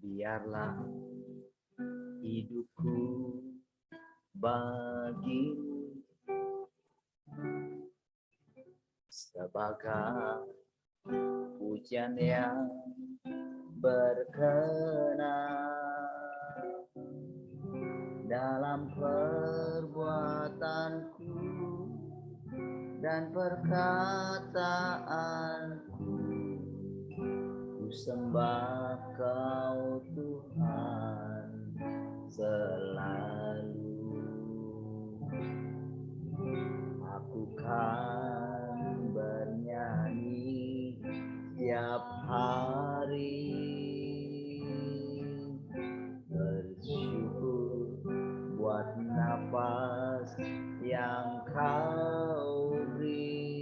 Biarlah hidupku bagimu sebagai pujian yang berkenan dalam perbuatanku dan perkataanku. Ku sembah Kau Tuhan selalu. Aku kan bernyanyi setiap hari, bersyukur buat nafas yang Kau beri.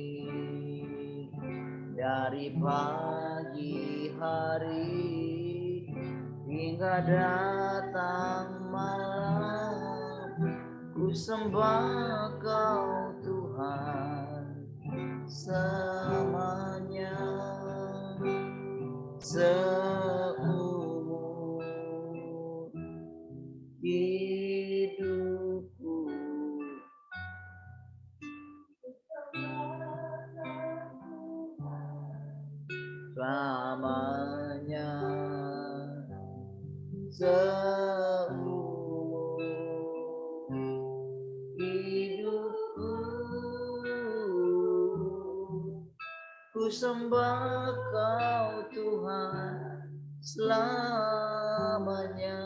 Dari pagi hari hingga datang malam, ku sembah Kau Tuhan selamanya. Seumur hidupku selamanya. Seumur hidupku ku sembah Kau Tuhan selamanya.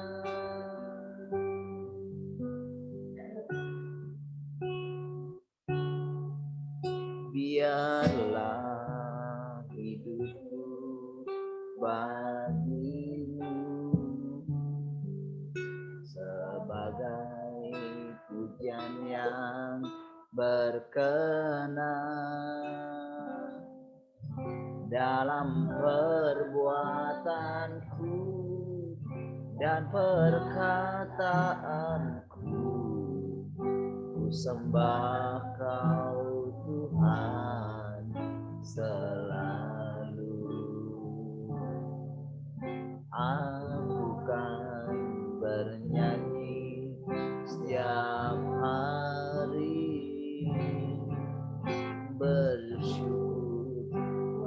Biarlah hidupku bagimu sebagai pujian yang berkenan dalam perbuatanku dan perkataanku. Ku sembah Kau Tuhan selalu. Aku kan bernyanyi setiap hari, bersyukur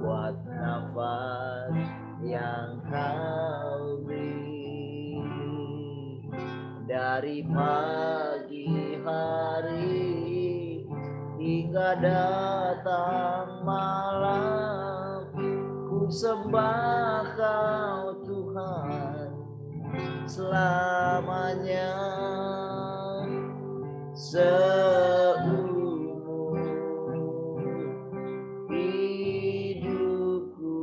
buat nafas yang Kau beri. Dari pagi hari hingga datang malam, ku sembah Kau Tuhan selamanya. Seumur hidupku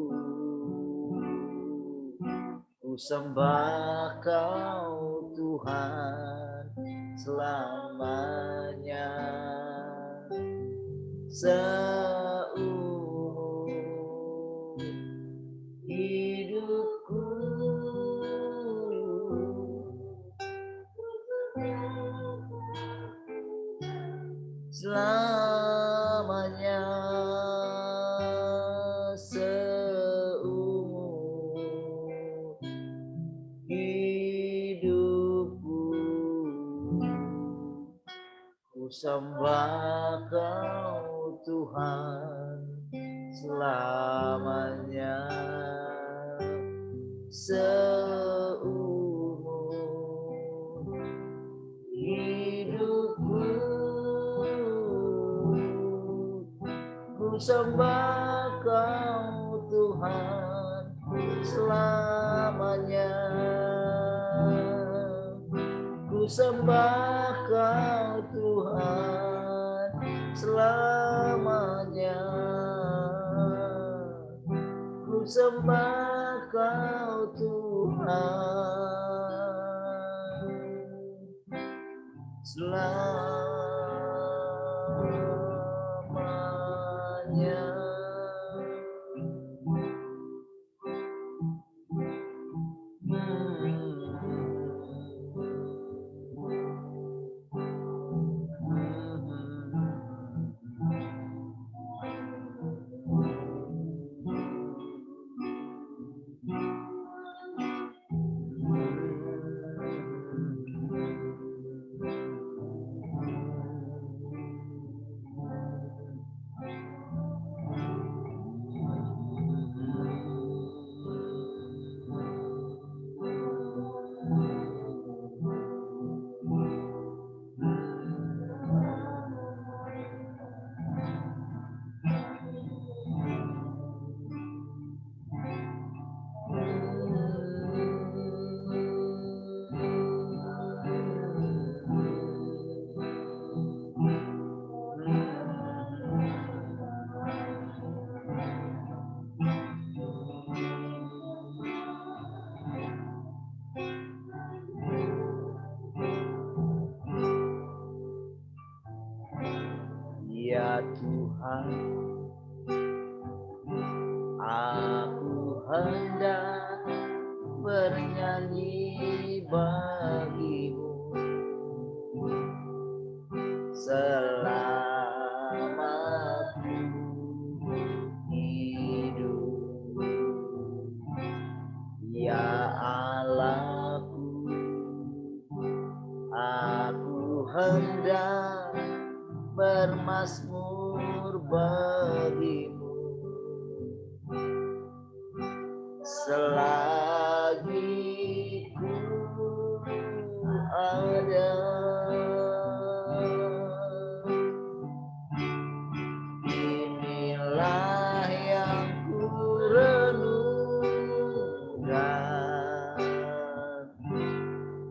ku sembah Kau Tuhan selamanya. Seumur hidupku selamanya. Seumur hidupku ku sembah Kau Tuhan selamanya. Seumur hidupku ku sembah Kau Tuhan selamanya. Ku sembah Kau Tuhan selamanya. Ku sembah Kau Tuhan selamanya. Tuhan. Aku hendak bernyanyi bagimu selama ku hidup. Ya Allahku, aku hendak bermazmur bagimu selagi ku ada. Inilah yang ku renungkan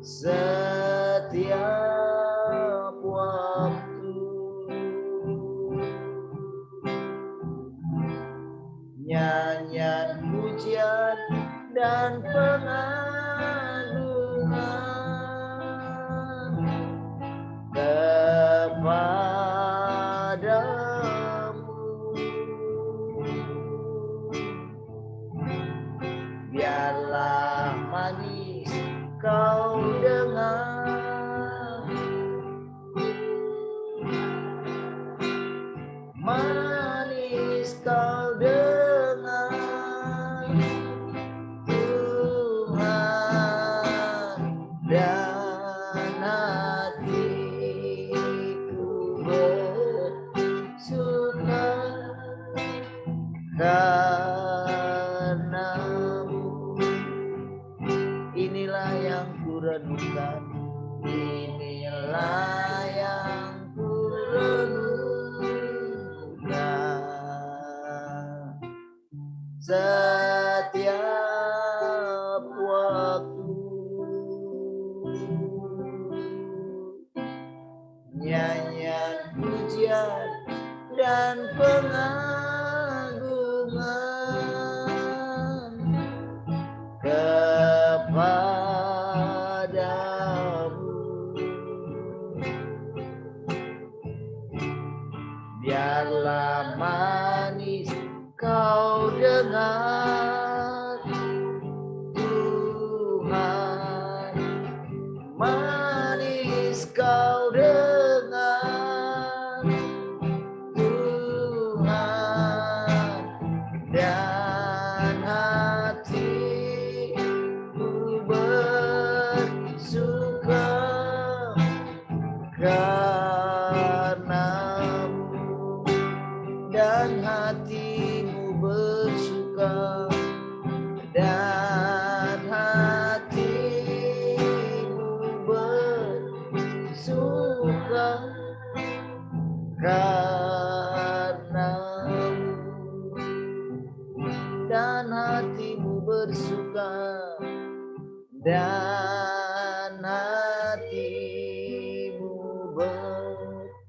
setiap waktu. Nyanyian pujian dan pengagungan kepadamu. Biarlah manis kau dengar, manis kau dengar, Tuhan, dan hatiku bersuka karenamu. Inilah yang ku renungkan, inilah yang ku renungkan setiap waktu. Nyanyian pujian dan pengagungan kepadamu. Biarlah manis kau dengar, Tuhan, manis kau dengar, Tuhan, dan hatiku bersuka karenamu, dan hatimu bersuka, dan hatimu bersuka karenamu, dan hatimu bersuka, dan hatimu bersuka.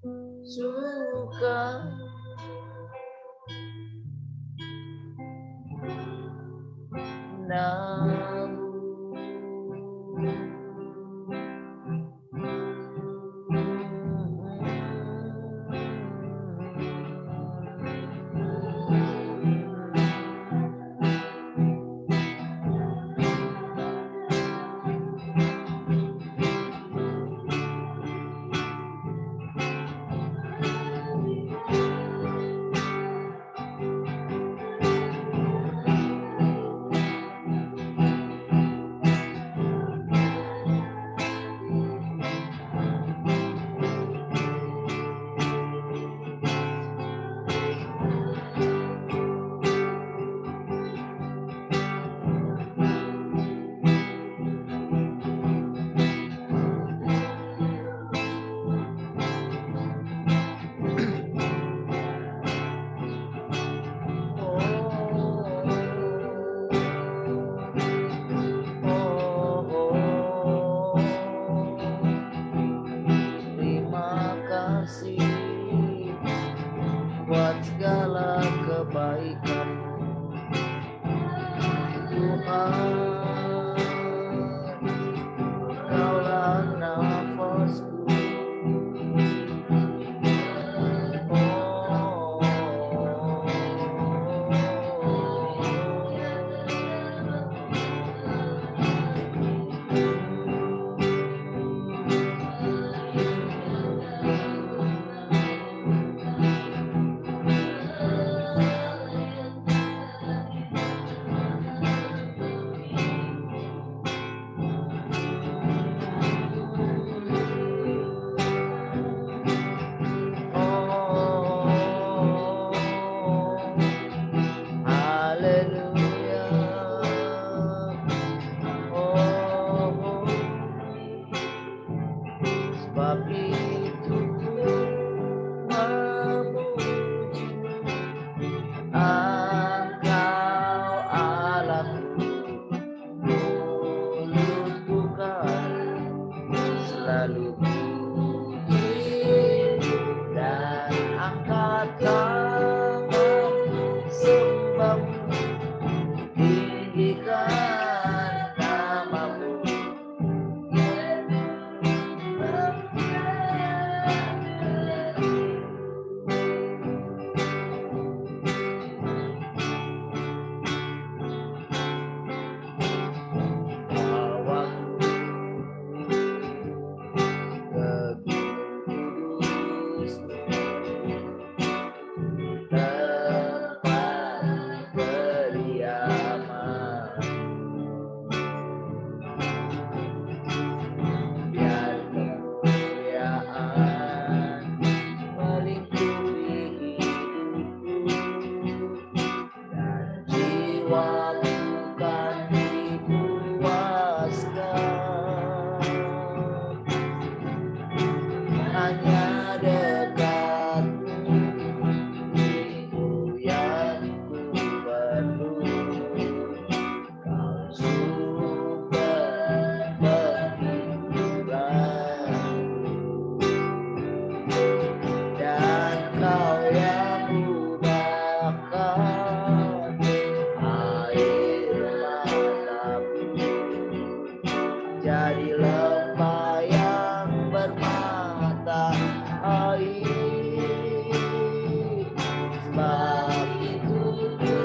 Sebab itu ku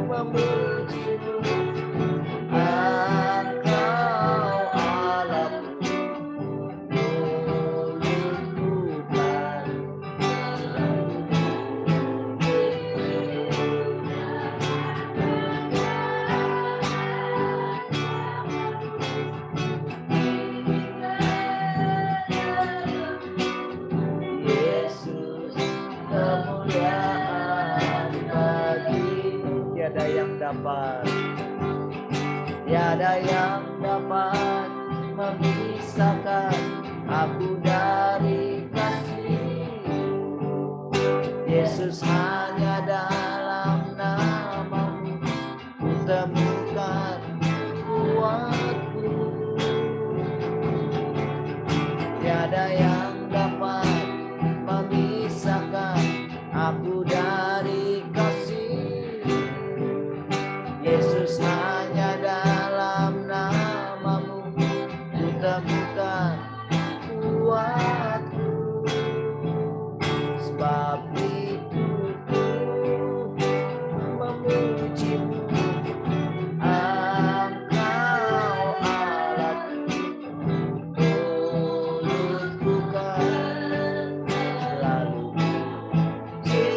memujimu, Engkau Allahku, mulutku kan selalu Yesus, kemuliaan bagimu. Tiada yang dapat memisahkan aku dari kasih-Mu. Yesus, hanya dalam nama-Mu ku temukan kuatku. Tiada yang dapat memisahkan aku dari kasih-Mu. Yesus, hanya dalam nama-Mu ku temukan kuatku. Sebab itu ku memujimu, Engkau Allahku, mulutku kan selalu puji.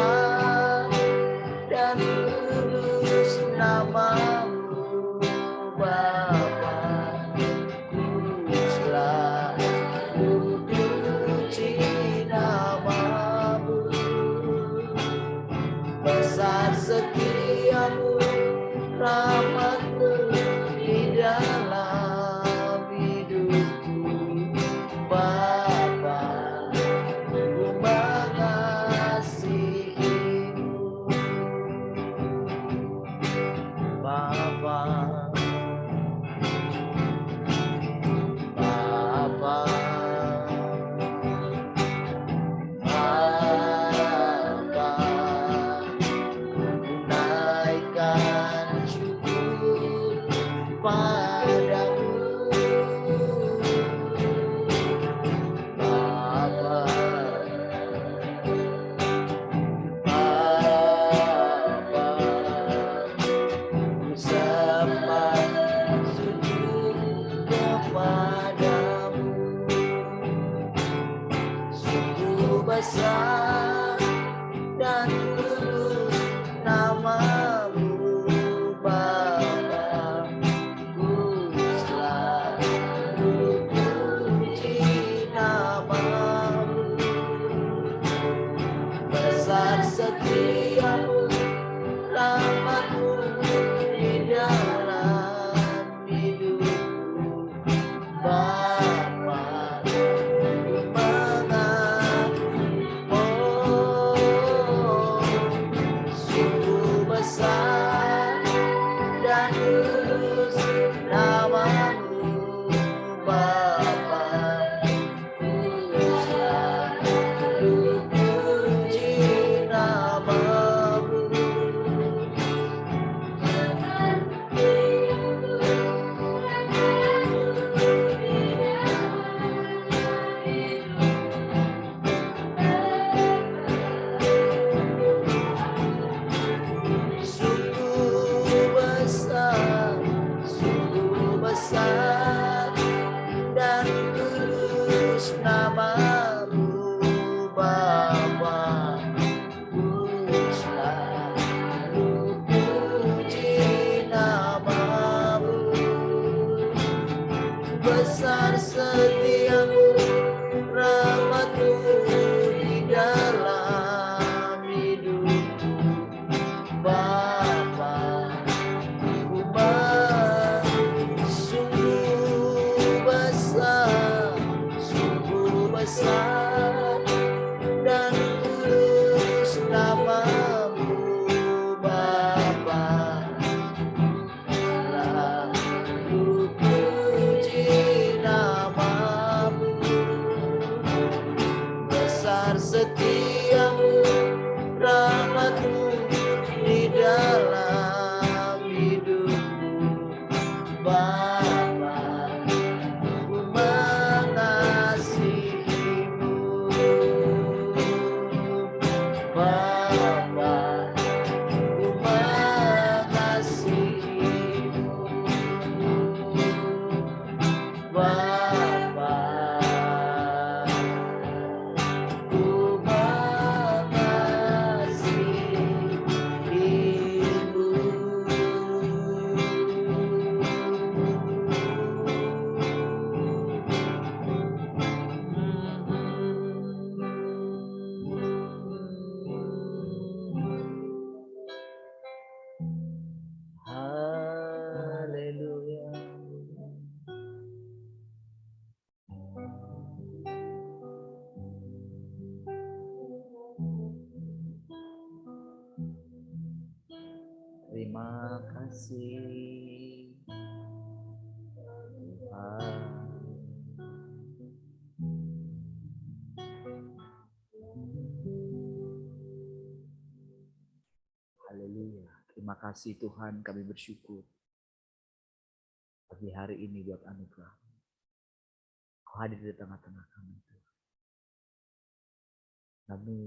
besar dan kudus nama-Mu Bapa. Kuduslah, ku puji nama-Mu. Besar setiamu, rahmat-Mu di dalam hidupku Bapa. Ku mengasihi-Mu Bapa. Bapa, Bapa, naikkan syukur padamu. Bapa, Bapa, ku sembah sujud kepadamu. Sungguh besar dan kudus nama-Mu Bapa. Kuduslah, ku puji nama-Mu. Besar setiamu, rahmat-Mu di dalam hidupku Bapa. Sungguh besar dan kudus nama-Mu Bapa. Kuduslah, ku puji nama-Mu. Sungguh besar dan kudus nama-Mu Bapa. Kuduslah, ku puji nama-Mu. Besar setiamu, rahmat-Mu di dalam hidupku Bapa. Sungguh besar dan kudus nama-Mu Bapa. Kuduslah, ku puji nama-Mu. Besar setiamu, rahmat-Mu di dalam hidupku Bapa. Ku mengasihi-Mu Bapa. Ku mengasihi-Mu Bapa. Ku Haleluya. Terima kasih Tuhan. Haleluya. Terima kasih Tuhan, kami bersyukur pagi hari ini buat anugerah. Kau hadir di tengah-tengah kami Tuhan. Kami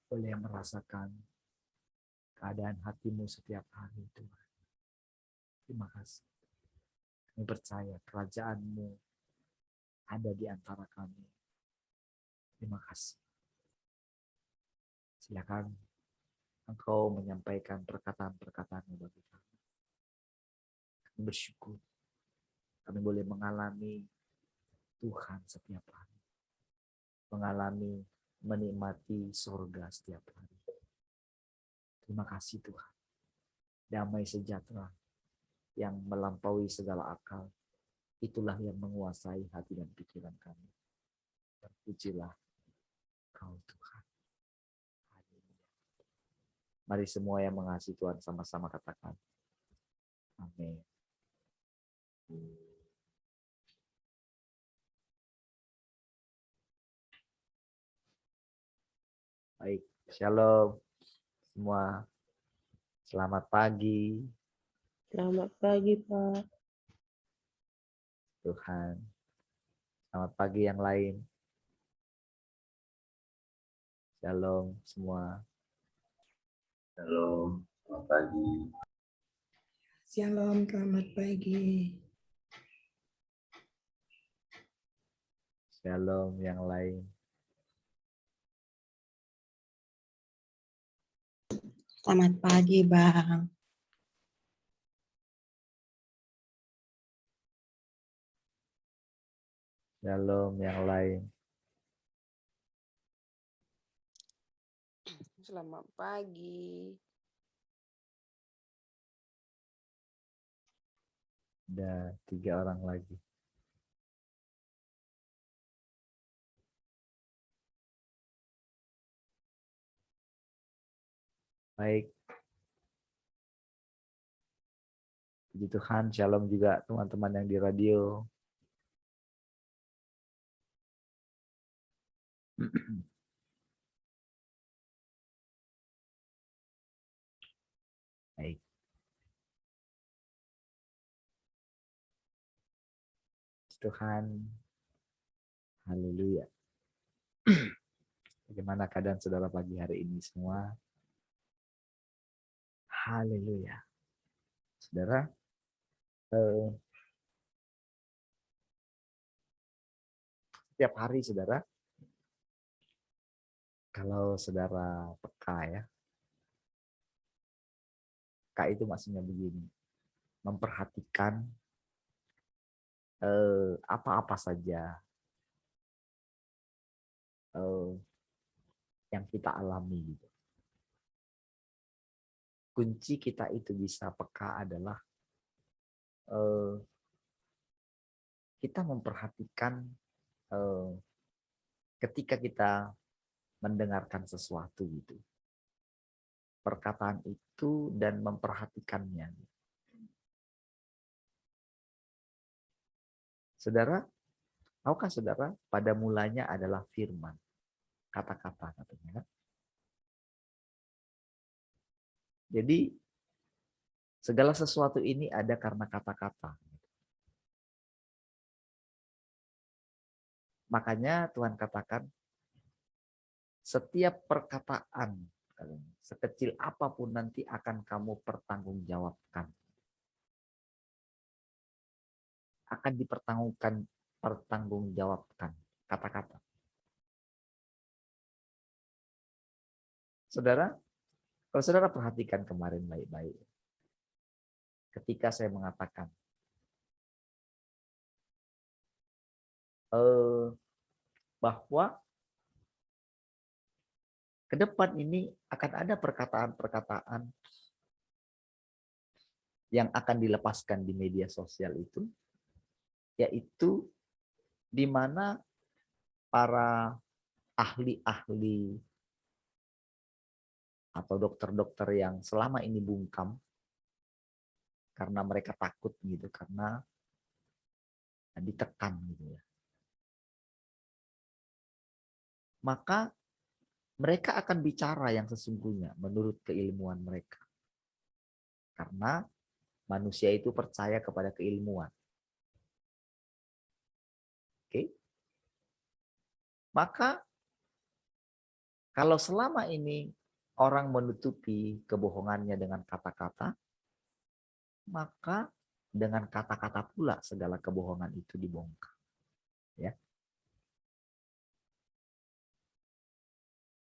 boleh merasakan keadaan hatimu setiap hari Tuhan. Terima kasih. Kami percaya kerajaan-Mu ada di antara kami. Terima kasih. Silakan engkau menyampaikan perkataan-perkataanmu bagi kami. Kami bersyukur kami boleh mengalami Tuhan setiap hari. Mengalami, menikmati surga setiap hari. Terima kasih Tuhan. Damai sejahtera yang melampaui segala akal. Itulah yang menguasai hati dan pikiran kami. Terpujilah Kau Tuhan. Mari semua yang mengasihi Tuhan sama-sama katakan. Amin. Baik, shalom semua. Selamat pagi. Selamat pagi, Pak. Tuhan. Selamat pagi yang lain. Shalom semua. Shalom, selamat pagi. Shalom, selamat pagi. Shalom yang lain. Selamat pagi, Bang. Shalom yang lain. Selamat pagi. Ada 3 orang lagi. Baik. Puji Tuhan, shalom juga teman-teman yang di radio. Baik. Tuhan. Haleluya. Bagaimana keadaan saudara pagi hari ini semua? Haleluya. Saudara, setiap hari saudara, kalau saudara peka ya, peka itu maksudnya begini, memperhatikan apa-apa saja yang kita alami gitu. Kunci kita itu bisa peka adalah kita memperhatikan ketika kita mendengarkan sesuatu gitu. Perkataan itu dan memperhatikannya. Saudara, tahukah saudara, pada mulanya adalah firman. Kata-kata katanya kan. Jadi segala sesuatu ini ada karena kata-kata. Makanya Tuhan katakan setiap perkataan sekecil apapun nanti akan kamu pertanggungjawabkan. Akan pertanggungjawabkan kata-kata. Saudara, kalau saudara perhatikan kemarin baik-baik. Ketika saya mengatakan bahwa ke depan ini akan ada perkataan-perkataan yang akan dilepaskan di media sosial itu, yaitu di mana para ahli-ahli atau dokter-dokter yang selama ini bungkam karena mereka takut gitu, karena ditekan gitu ya. Maka mereka akan bicara yang sesungguhnya menurut keilmuan mereka. Karena manusia itu percaya kepada keilmuan. Oke? Maka kalau selama ini orang menutupi kebohongannya dengan kata-kata, maka dengan kata-kata pula segala kebohongan itu dibongkar. Ya.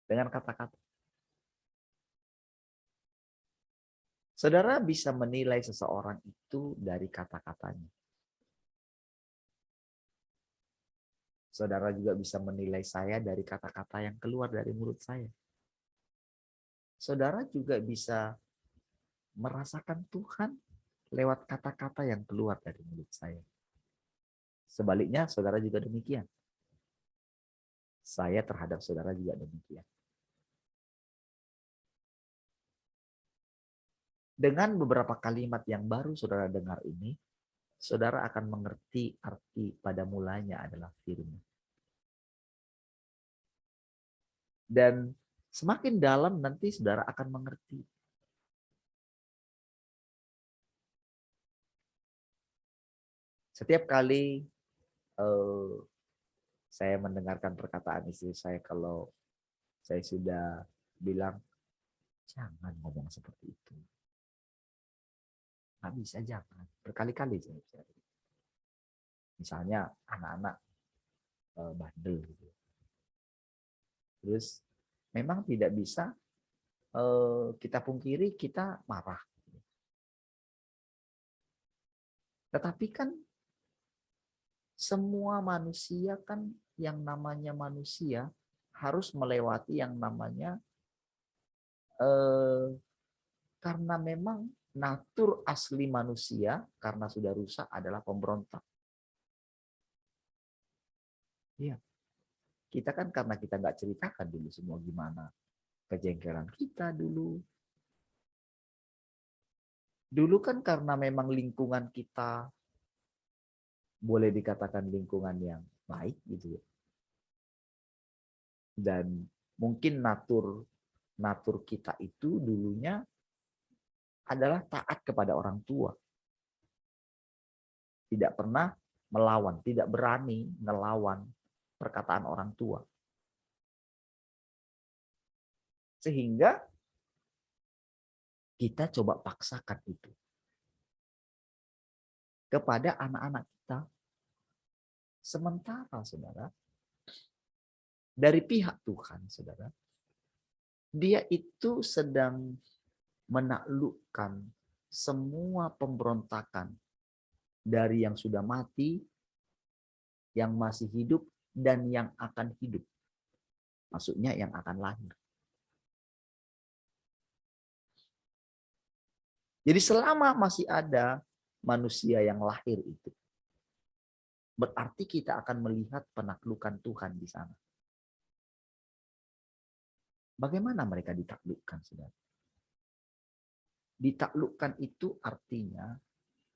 Dengan kata-kata. Saudara bisa menilai seseorang itu dari kata-katanya. Saudara juga bisa menilai saya dari kata-kata yang keluar dari mulut saya. Saudara juga bisa merasakan Tuhan lewat kata-kata yang keluar dari mulut saya. Sebaliknya, saudara juga demikian. Saya terhadap saudara juga demikian. Dengan beberapa kalimat yang baru saudara dengar ini, saudara akan mengerti arti pada mulanya adalah firman. Dan semakin dalam nanti saudara akan mengerti. Setiap kali saya mendengarkan perkataan istri saya, kalau saya sudah bilang, jangan ngomong seperti itu. Nggak bisa, jangan. Berkali-kali saya bisa. Misalnya anak-anak bandel gitu. Terus memang tidak bisa kita pungkiri kita marah. Tetapi kan semua manusia kan, yang namanya manusia harus melewati yang namanya karena memang natur asli manusia karena sudah rusak adalah pemberontak. Iya. Kita kan karena kita nggak ceritakan dulu semua gimana kejengkelan kita dulu. Dulu kan karena memang lingkungan kita boleh dikatakan lingkungan yang baik gitu ya. Dan mungkin natur kita itu dulunya adalah taat kepada orang tua. Tidak pernah melawan, tidak berani melawan perkataan orang tua. Sehingga kita coba paksakan itu kepada anak-anak kita. Sementara saudara, dari pihak Tuhan saudara, dia itu sedang menaklukkan semua pemberontakan dari yang sudah mati, yang masih hidup, dan yang akan hidup. Maksudnya yang akan lahir. Jadi selama masih ada manusia yang lahir itu, berarti kita akan melihat penaklukan Tuhan di sana. Bagaimana mereka ditaklukkan, saudara? Ditaklukkan itu artinya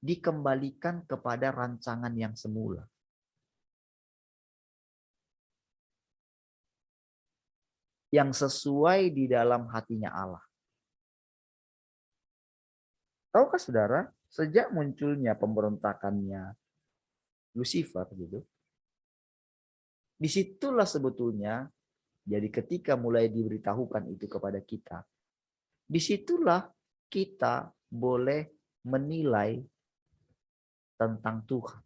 dikembalikan kepada rancangan yang semula. Yang sesuai di dalam hatinya Allah. Tahukah saudara, sejak munculnya pemberontakannya Lucifer gitu, disitulah sebetulnya, jadi ketika mulai diberitahukan itu kepada kita, disitulah kita boleh menilai tentang Tuhan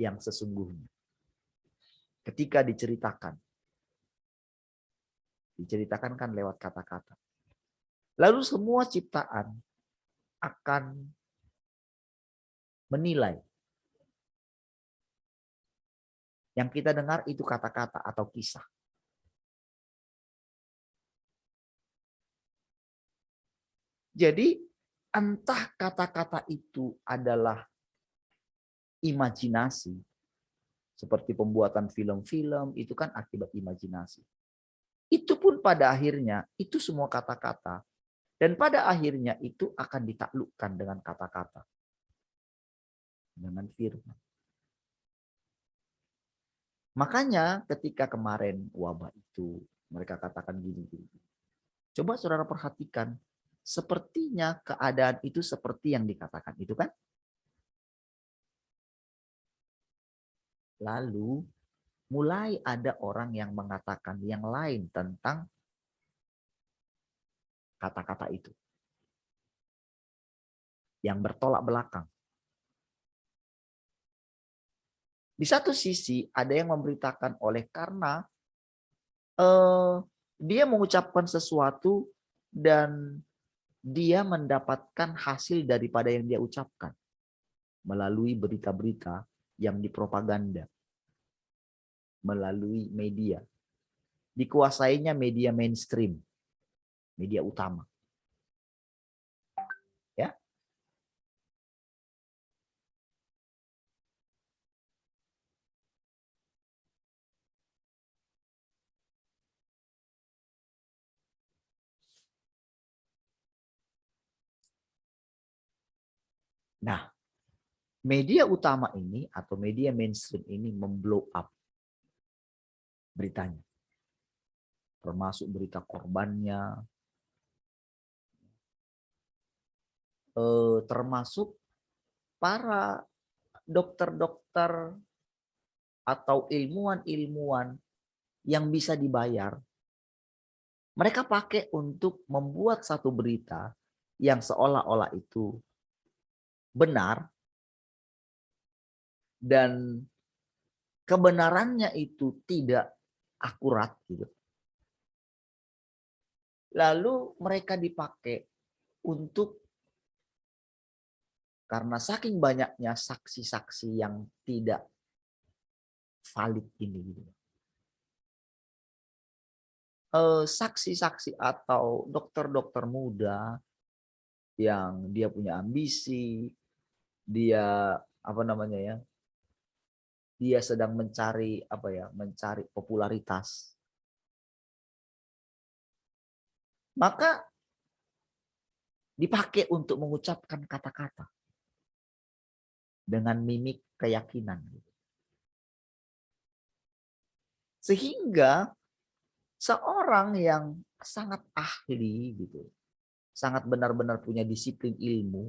yang sesungguhnya. Ketika diceritakan kan lewat kata-kata. Lalu semua ciptaan akan menilai. Yang kita dengar itu kata-kata atau kisah. Jadi entah kata-kata itu adalah imajinasi, seperti pembuatan film-film, itu kan akibat imajinasi. Itu pun pada akhirnya, itu semua kata-kata. Dan pada akhirnya itu akan ditaklukkan dengan kata-kata. Dengan firman. Makanya ketika kemarin wabah itu, mereka katakan gini. Coba saudara perhatikan, sepertinya keadaan itu seperti yang dikatakan itu kan. Lalu mulai ada orang yang mengatakan yang lain tentang kata-kata itu. Yang bertolak belakang. Di satu sisi ada yang memberitakan oleh karena dia mengucapkan sesuatu dan dia mendapatkan hasil daripada yang dia ucapkan melalui berita-berita yang dipropaganda melalui media. Dikuasainya media mainstream, media utama. Ya. Nah, media utama ini atau media mainstream ini memblow up beritanya. Termasuk berita korbannya, termasuk para dokter-dokter atau ilmuwan-ilmuwan yang bisa dibayar. Mereka pakai untuk membuat satu berita yang seolah-olah itu benar dan kebenarannya itu tidak akurat gitu. Lalu mereka dipakai untuk, karena saking banyaknya saksi-saksi yang tidak valid ini gitu. Saksi-saksi atau dokter-dokter muda yang dia punya ambisi, dia apa namanya ya? Dia sedang mencari mencari popularitas. Maka dipakai untuk mengucapkan kata-kata dengan mimik keyakinan. Sehingga seorang yang sangat ahli gitu, sangat benar-benar punya disiplin ilmu,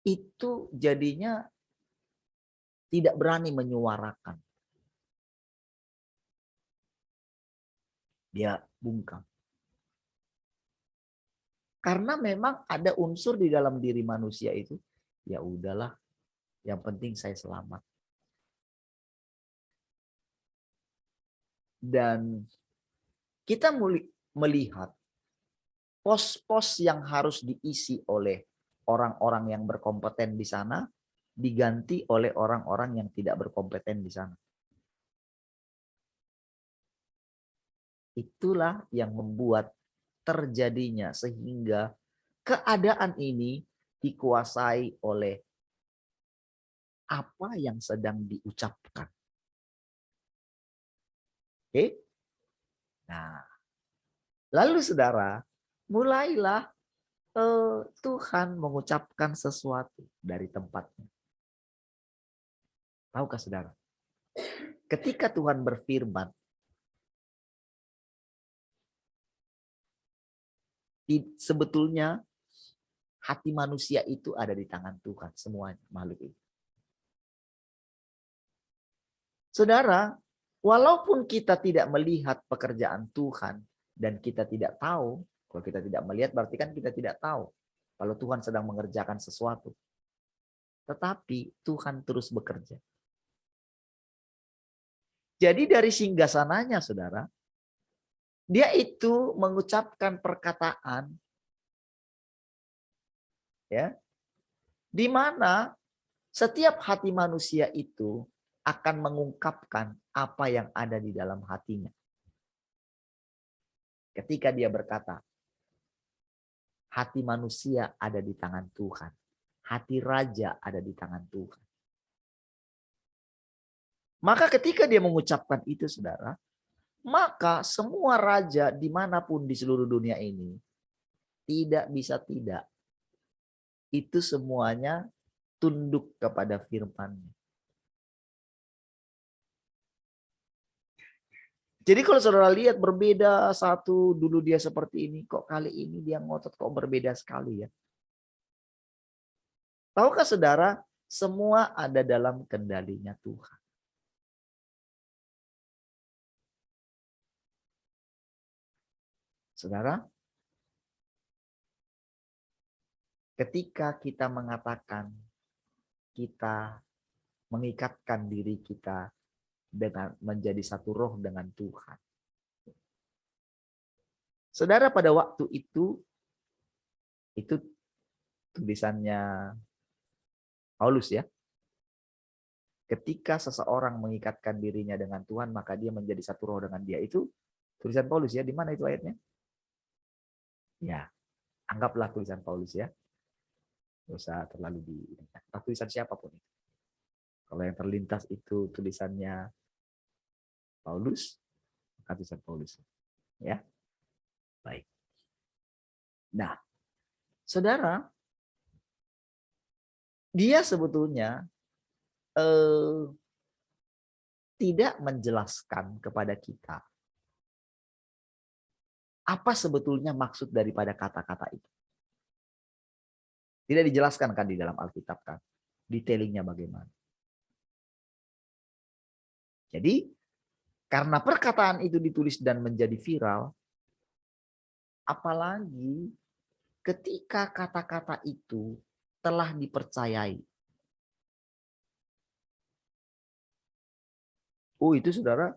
itu jadinya tidak berani menyuarakan. Dia bungkam. Karena memang ada unsur di dalam diri manusia itu, ya udahlah, yang penting saya selamat. Dan kita melihat pos-pos yang harus diisi oleh orang-orang yang berkompeten di sana diganti oleh orang-orang yang tidak berkompeten di sana. Itulah yang membuat terjadinya sehingga keadaan ini dikuasai oleh apa yang sedang diucapkan. Oke? Nah, lalu saudara, mulailah Tuhan mengucapkan sesuatu dari tempatnya. Tahukah saudara? Ketika Tuhan berfirman, sebetulnya hati manusia itu ada di tangan Tuhan semuanya, makhluk itu. Saudara, walaupun kita tidak melihat pekerjaan Tuhan dan kita tidak tahu, kalau kita tidak melihat berarti kan kita tidak tahu kalau Tuhan sedang mengerjakan sesuatu. Tetapi Tuhan terus bekerja. Jadi dari singgasananya, saudara, dia itu mengucapkan perkataan, ya, di mana setiap hati manusia itu akan mengungkapkan apa yang ada di dalam hatinya. Ketika dia berkata, hati manusia ada di tangan Tuhan, hati raja ada di tangan Tuhan. Maka ketika dia mengucapkan itu, saudara, maka semua raja dimanapun di seluruh dunia ini tidak bisa tidak. Itu semuanya tunduk kepada firman-Nya. Jadi kalau saudara lihat berbeda satu, dulu dia seperti ini, kok kali ini dia ngotot, kok berbeda sekali ya. Tahukah saudara, semua ada dalam kendalinya Tuhan. Saudara, ketika kita mengatakan kita mengikatkan diri kita dengan menjadi satu roh dengan Tuhan. Saudara, pada waktu itu Itu tulisannya Paulus ya. Ketika seseorang mengikatkan dirinya dengan Tuhan, maka dia menjadi satu roh dengan dia. Itu tulisan Paulus ya. Di mana itu ayatnya? Ya, anggaplah tulisan Paulus ya. Nggak usah terlalu di tulisan siapapun itu. Kalau yang terlintas itu tulisannya Paulus, maka tulisan Paulus. Ya, baik. Nah, saudara, dia sebetulnya tidak menjelaskan kepada kita apa sebetulnya maksud daripada kata-kata itu. Tidak dijelaskan kan di dalam Alkitab kan, detailingnya bagaimana. Jadi karena perkataan itu ditulis dan menjadi viral, apalagi ketika kata-kata itu telah dipercayai. Oh itu saudara,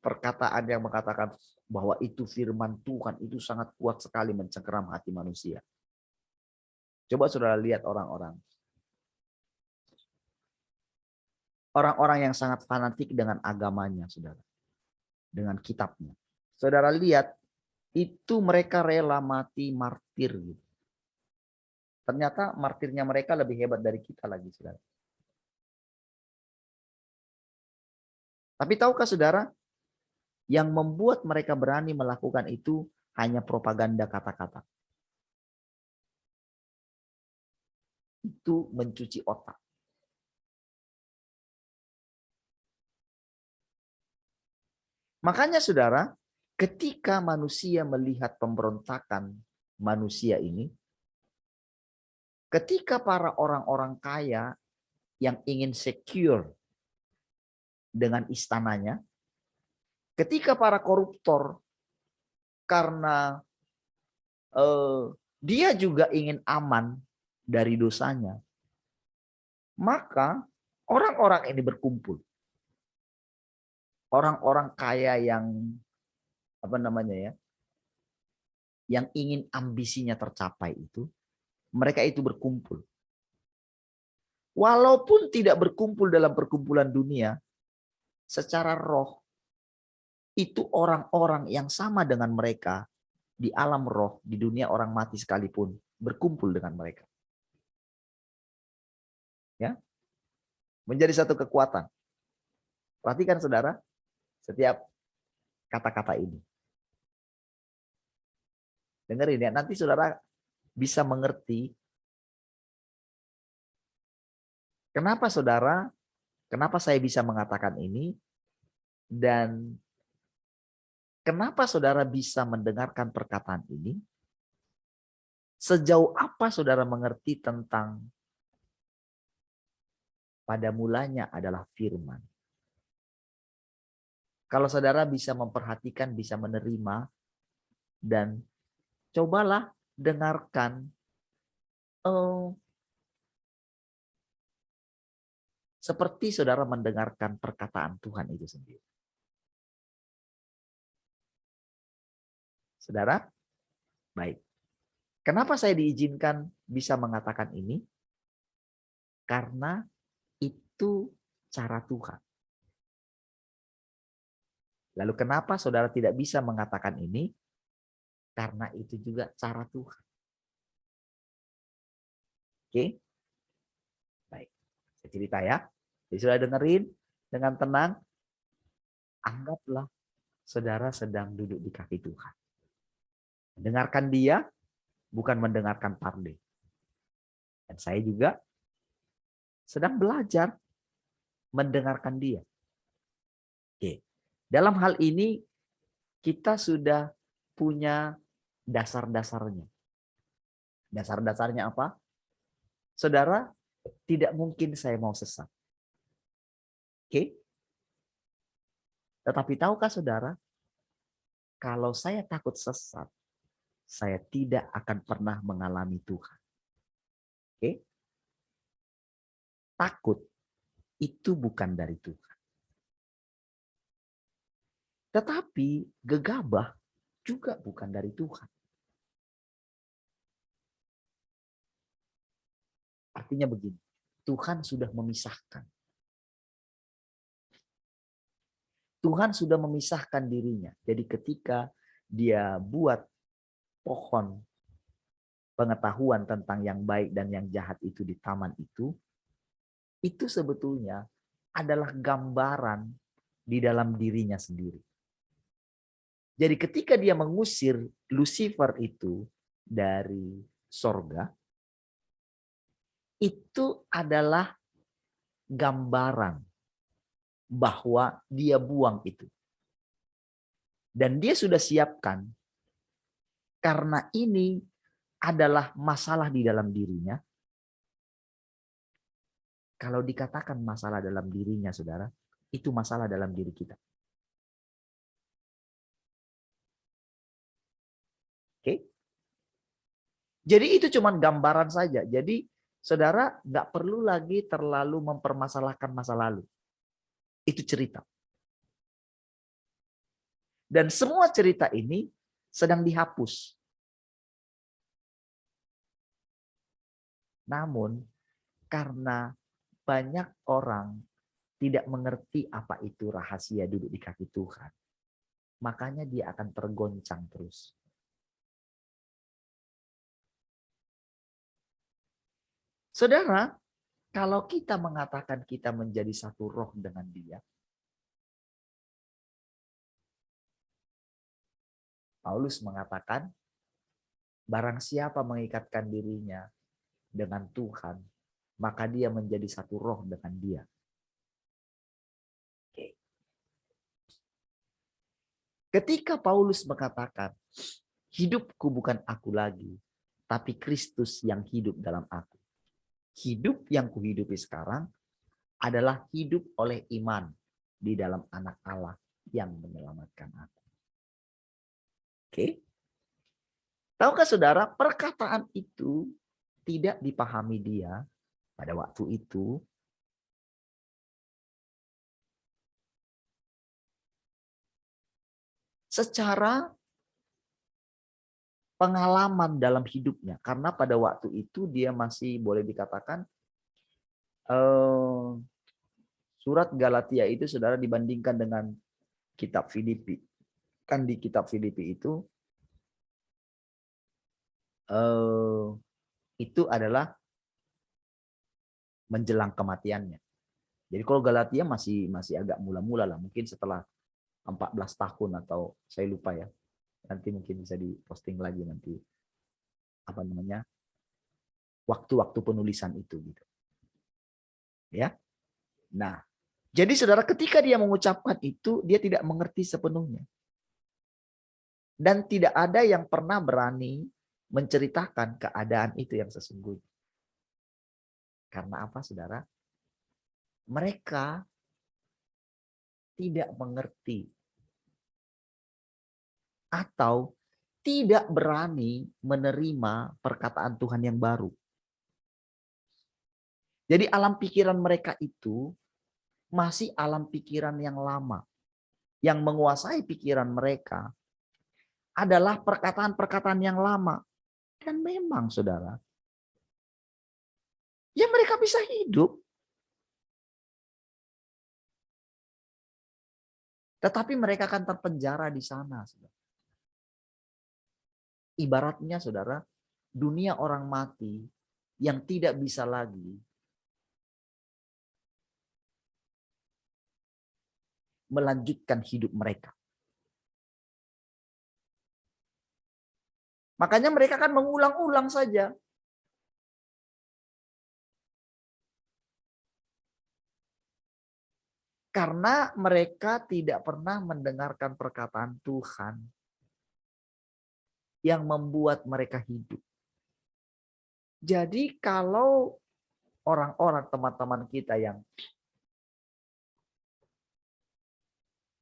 perkataan yang mengatakan bahwa itu firman Tuhan itu sangat kuat sekali mencengkeram hati manusia. Coba saudara lihat orang-orang. Orang-orang yang sangat fanatik dengan agamanya, saudara. Dengan kitabnya. Saudara lihat, itu mereka rela mati martir. Gitu. Ternyata martirnya mereka lebih hebat dari kita lagi, saudara. Tapi tahukah saudara, yang membuat mereka berani melakukan itu hanya propaganda kata-kata. Itu mencuci otak. Makanya saudara, ketika manusia melihat pemberontakan manusia ini, ketika para orang-orang kaya yang ingin secure dengan istananya, ketika para koruptor karena dia juga ingin aman dari dosanya, maka orang-orang ini berkumpul. Orang-orang kaya yang yang ingin ambisinya tercapai itu, mereka itu berkumpul. Walaupun tidak berkumpul dalam perkumpulan dunia, secara roh itu orang-orang yang sama dengan mereka di alam roh, di dunia orang mati sekalipun berkumpul dengan mereka. Ya. Menjadi satu kekuatan. Perhatikan saudara, setiap kata-kata ini. Dengerin ya, nanti saudara bisa mengerti kenapa saya bisa mengatakan ini, dan kenapa saudara bisa mendengarkan perkataan ini, sejauh apa saudara mengerti tentang pada mulanya adalah firman. Kalau saudara bisa memperhatikan, bisa menerima, dan cobalah dengarkan seperti saudara mendengarkan perkataan Tuhan itu sendiri. Saudara, baik. Kenapa saya diizinkan bisa mengatakan ini? Karena itu cara Tuhan. Lalu kenapa saudara tidak bisa mengatakan ini? Karena itu juga cara Tuhan. Oke? Baik. Saya cerita ya. Jadi saudara dengerin dengan tenang. Anggaplah saudara sedang duduk di kaki Tuhan. Mendengarkan dia, bukan mendengarkan parley. Dan saya juga sedang belajar mendengarkan dia. Oke. Dalam hal ini kita sudah punya dasar-dasarnya. Dasar-dasarnya apa? Saudara, tidak mungkin saya mau sesat. Oke? Tetapi tahukah saudara, kalau saya takut sesat, saya tidak akan pernah mengalami Tuhan. Oke? Takut itu bukan dari Tuhan. Tetapi gegabah juga bukan dari Tuhan. Artinya begini, Tuhan sudah memisahkan. Tuhan sudah memisahkan dirinya. Jadi ketika dia buat pohon pengetahuan tentang yang baik dan yang jahat itu di taman itu sebetulnya adalah gambaran di dalam dirinya sendiri. Jadi ketika dia mengusir Lucifer itu dari sorga, itu adalah gambaran bahwa dia buang itu. Dan dia sudah siapkan, karena ini adalah masalah di dalam dirinya. Kalau dikatakan masalah dalam dirinya, saudara, itu masalah dalam diri kita. Oke? Jadi itu cuma gambaran saja. Jadi saudara nggak perlu lagi terlalu mempermasalahkan masa lalu. Itu cerita. Dan semua cerita ini sedang dihapus. Namun karena banyak orang tidak mengerti apa itu rahasia duduk di kaki Tuhan, makanya dia akan tergoncang terus. Saudara, kalau kita mengatakan kita menjadi satu roh dengan dia, Paulus mengatakan, barang siapa mengikatkan dirinya dengan Tuhan, maka dia menjadi satu roh dengan dia. Oke. Ketika Paulus mengatakan, hidupku bukan aku lagi, tapi Kristus yang hidup dalam aku. Hidup yang kuhidupi sekarang adalah hidup oleh iman di dalam Anak Allah yang menyelamatkan aku. Oke. Tahukah saudara, perkataan itu tidak dipahami dia pada waktu itu secara pengalaman dalam hidupnya. Karena pada waktu itu dia masih boleh dikatakan surat Galatia itu saudara dibandingkan dengan kitab Filipi. Kan di kitab Filipi itu adalah menjelang kematiannya. Jadi kalau Galatia masih agak mula-mula lah, mungkin setelah 14 tahun atau saya lupa ya. Nanti mungkin bisa diposting lagi nanti apa namanya? Waktu-waktu penulisan itu gitu. Ya. Nah, jadi saudara ketika dia mengucapkan itu, dia tidak mengerti sepenuhnya. Dan tidak ada yang pernah berani menceritakan keadaan itu yang sesungguhnya. Karena apa, saudara? Mereka tidak mengerti atau tidak berani menerima perkataan Tuhan yang baru. Jadi alam pikiran mereka itu masih alam pikiran yang lama. Yang menguasai pikiran mereka adalah perkataan-perkataan yang lama. Dan memang saudara, ya mereka bisa hidup. Tetapi mereka akan terpenjara di sana. Saudara. Ibaratnya saudara, dunia orang mati yang tidak bisa lagi melanjutkan hidup mereka. Makanya mereka akan mengulang-ulang saja. Karena mereka tidak pernah mendengarkan perkataan Tuhan yang membuat mereka hidup. Jadi kalau orang-orang teman-teman kita yang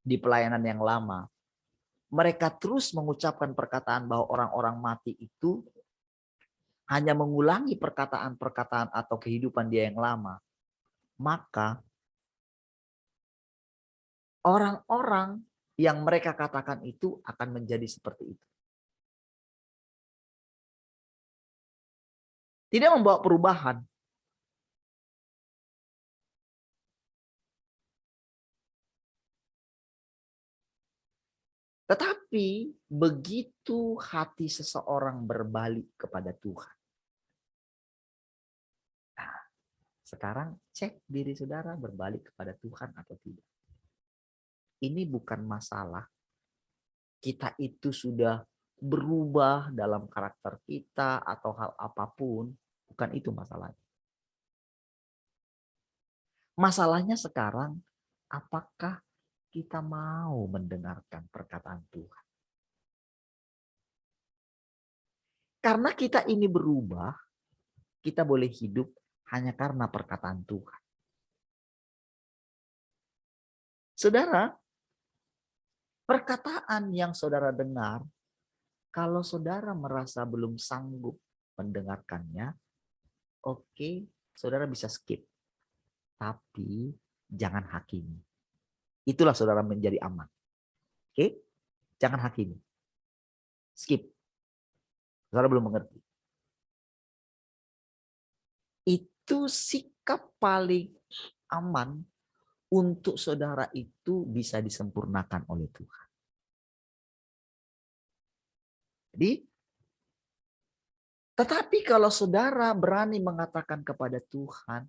di pelayanan yang lama, mereka terus mengucapkan perkataan bahwa orang-orang mati itu hanya mengulangi perkataan-perkataan atau kehidupan dia yang lama, maka orang-orang yang mereka katakan itu akan menjadi seperti itu. Tidak membawa perubahan. Tetapi begitu hati seseorang berbalik kepada Tuhan. Nah, sekarang cek diri saudara berbalik kepada Tuhan atau tidak. Ini bukan masalah kita itu sudah berubah dalam karakter kita atau hal apapun. Bukan itu masalahnya. Masalahnya sekarang, apakah kita mau mendengarkan perkataan Tuhan? Karena kita ini berubah, kita boleh hidup hanya karena perkataan Tuhan. Saudara, perkataan yang saudara dengar, kalau saudara merasa belum sanggup mendengarkannya, oke, saudara bisa skip. Tapi jangan hakimi. Itulah saudara menjadi aman. Oke? Jangan hakimi. Skip. Saudara belum mengerti. Itu sikap paling aman untuk saudara itu bisa disempurnakan oleh Tuhan. Jadi, tetapi kalau saudara berani mengatakan kepada Tuhan,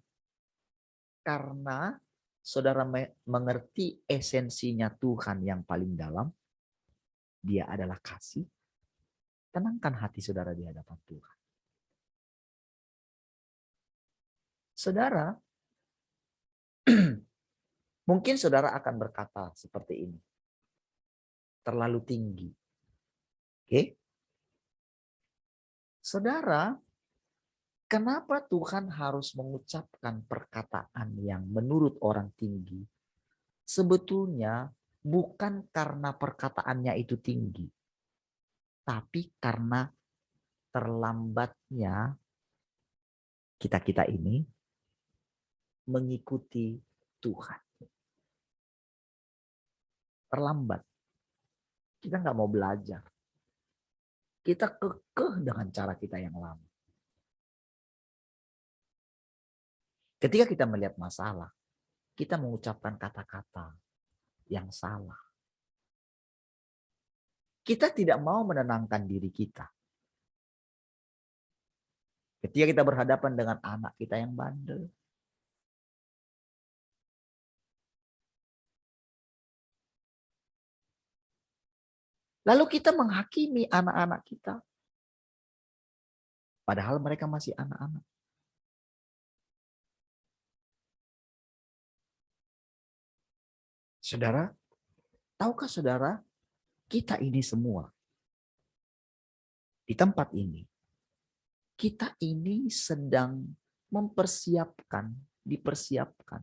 karena saudara mengerti esensinya Tuhan yang paling dalam, Dia adalah kasih, tenangkan hati saudara di hadapan Tuhan. Saudara, mungkin saudara akan berkata seperti ini. Terlalu tinggi. Oke? Saudara, kenapa Tuhan harus mengucapkan perkataan yang menurut orang tinggi? Sebetulnya bukan karena perkataannya itu tinggi, tapi karena terlambatnya kita ini mengikuti Tuhan. Terlambat. Kita nggak mau belajar. Kita kekeh dengan cara kita yang lama. Ketika kita melihat masalah, kita mengucapkan kata-kata yang salah. Kita tidak mau menenangkan diri kita. Ketika kita berhadapan dengan anak kita yang bandel. Lalu kita menghakimi anak-anak kita. Padahal mereka masih anak-anak. Saudara, tahukah saudara, kita ini semua di tempat ini, kita ini sedang dipersiapkan.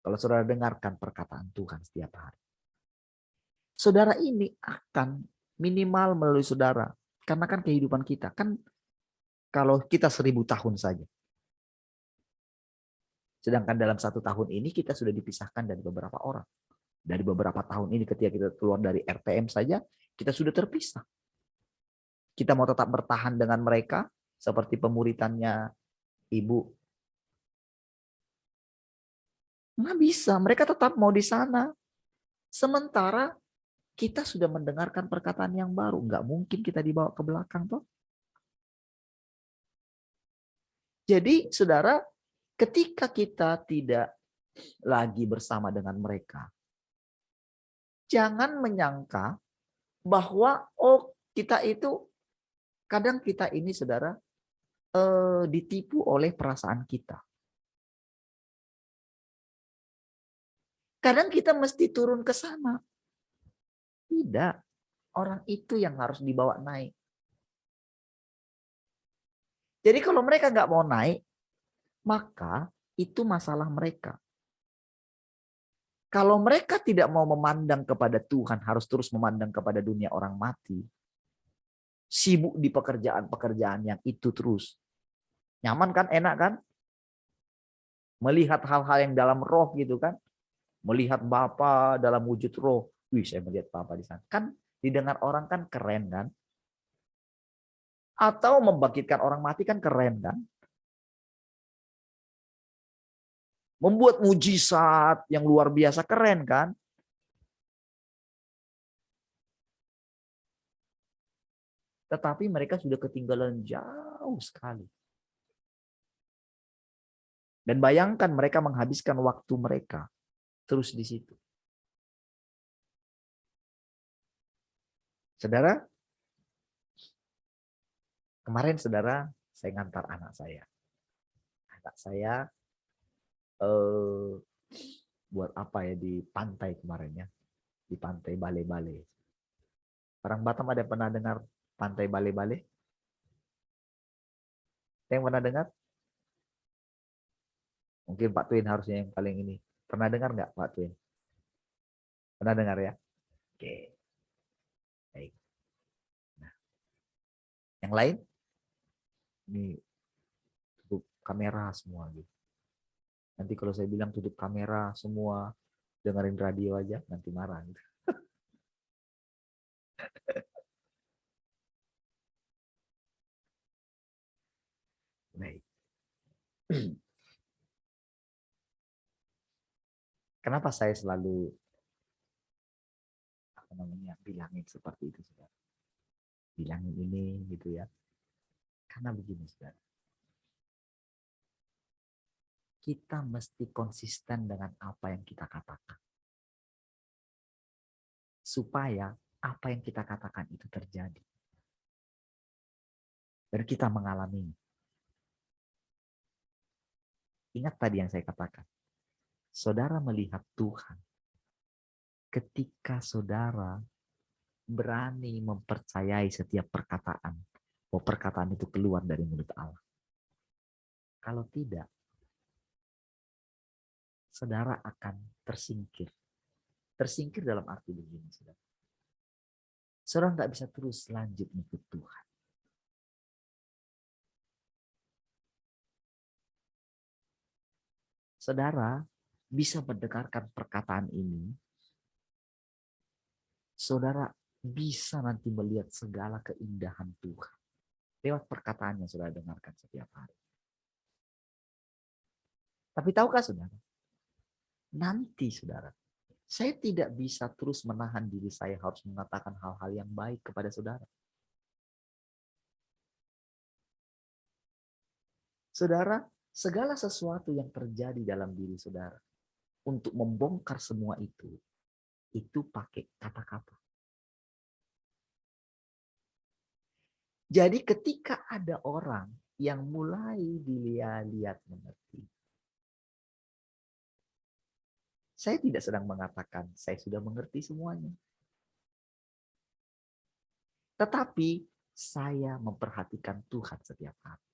Kalau saudara dengarkan perkataan Tuhan setiap hari. Saudara ini akan minimal melalui saudara. Karena kan kehidupan kita, kan kalau kita 1000 tahun saja. Sedangkan dalam 1 tahun ini kita sudah dipisahkan dari beberapa orang. Dari beberapa tahun ini ketika kita keluar dari RTM saja, kita sudah terpisah. Kita mau tetap bertahan dengan mereka seperti pemuritannya Ibu. Nggak bisa, mereka tetap mau di sana. Sementara kita sudah mendengarkan perkataan yang baru. Nggak mungkin kita dibawa ke belakang toh. Jadi saudara, ketika kita tidak lagi bersama dengan mereka, jangan menyangka bahwa kita itu, kadang kita ini saudara ditipu oleh perasaan kita. Kadang kita mesti turun ke sana. Tidak, orang itu yang harus dibawa naik. Jadi kalau mereka nggak mau naik, maka itu masalah mereka. Kalau mereka tidak mau memandang kepada Tuhan, harus terus memandang kepada dunia orang mati. Sibuk di pekerjaan-pekerjaan yang itu terus. Nyaman kan, enak kan? Melihat hal-hal yang dalam roh gitu kan. Melihat Bapa dalam wujud roh. Wih, saya melihat Bapa di sana. Kan didengar orang kan keren kan? Atau membangkitkan orang mati kan keren kan? Membuat mujizat yang luar biasa keren kan? Tetapi mereka sudah ketinggalan jauh sekali. Dan bayangkan mereka menghabiskan waktu mereka terus di situ. Saudara, kemarin saudara, saya ngantar anak saya. Anak saya buat apa ya di pantai kemarin ya. Di pantai Bale-Bale. Orang Batam ada pernah dengar pantai Bale-Bale? Ada yang pernah dengar? Mungkin Pak Twin harusnya yang paling ini. Pernah dengar nggak Pak Twin? Pernah dengar ya? Oke. Baik. Nah, yang lain? Ini tutup kamera semua gitu. Nanti kalau saya bilang tutup kamera semua, dengerin radio aja, nanti marah gitu. Baik. Kenapa saya selalu bilangin seperti itu, saudara? Bilangin ini gitu ya. Karena begini, saudara. Kita mesti konsisten dengan apa yang kita katakan. Supaya apa yang kita katakan itu terjadi. Dan kita mengalami. Ingat tadi yang saya katakan. Saudara melihat Tuhan. Ketika saudara berani mempercayai setiap perkataan. Bahwa perkataan itu keluar dari mulut Allah. Kalau tidak, saudara akan tersingkir. Tersingkir dalam arti begini, saudara. Saudara nggak bisa terus lanjut mengikut Tuhan. Saudara bisa mendengarkan perkataan ini, saudara bisa nanti melihat segala keindahan Tuhan lewat perkataan yang saudara dengarkan setiap hari. Tapi tahukah saudara, nanti saudara, saya tidak bisa terus menahan diri saya harus mengatakan hal-hal yang baik kepada saudara. Saudara, segala sesuatu yang terjadi dalam diri saudara, untuk membongkar semua itu pakai kata-kata. Jadi ketika ada orang yang mulai dilihat mengerti, saya tidak sedang mengatakan saya sudah mengerti semuanya. Tetapi saya memperhatikan Tuhan setiap hari.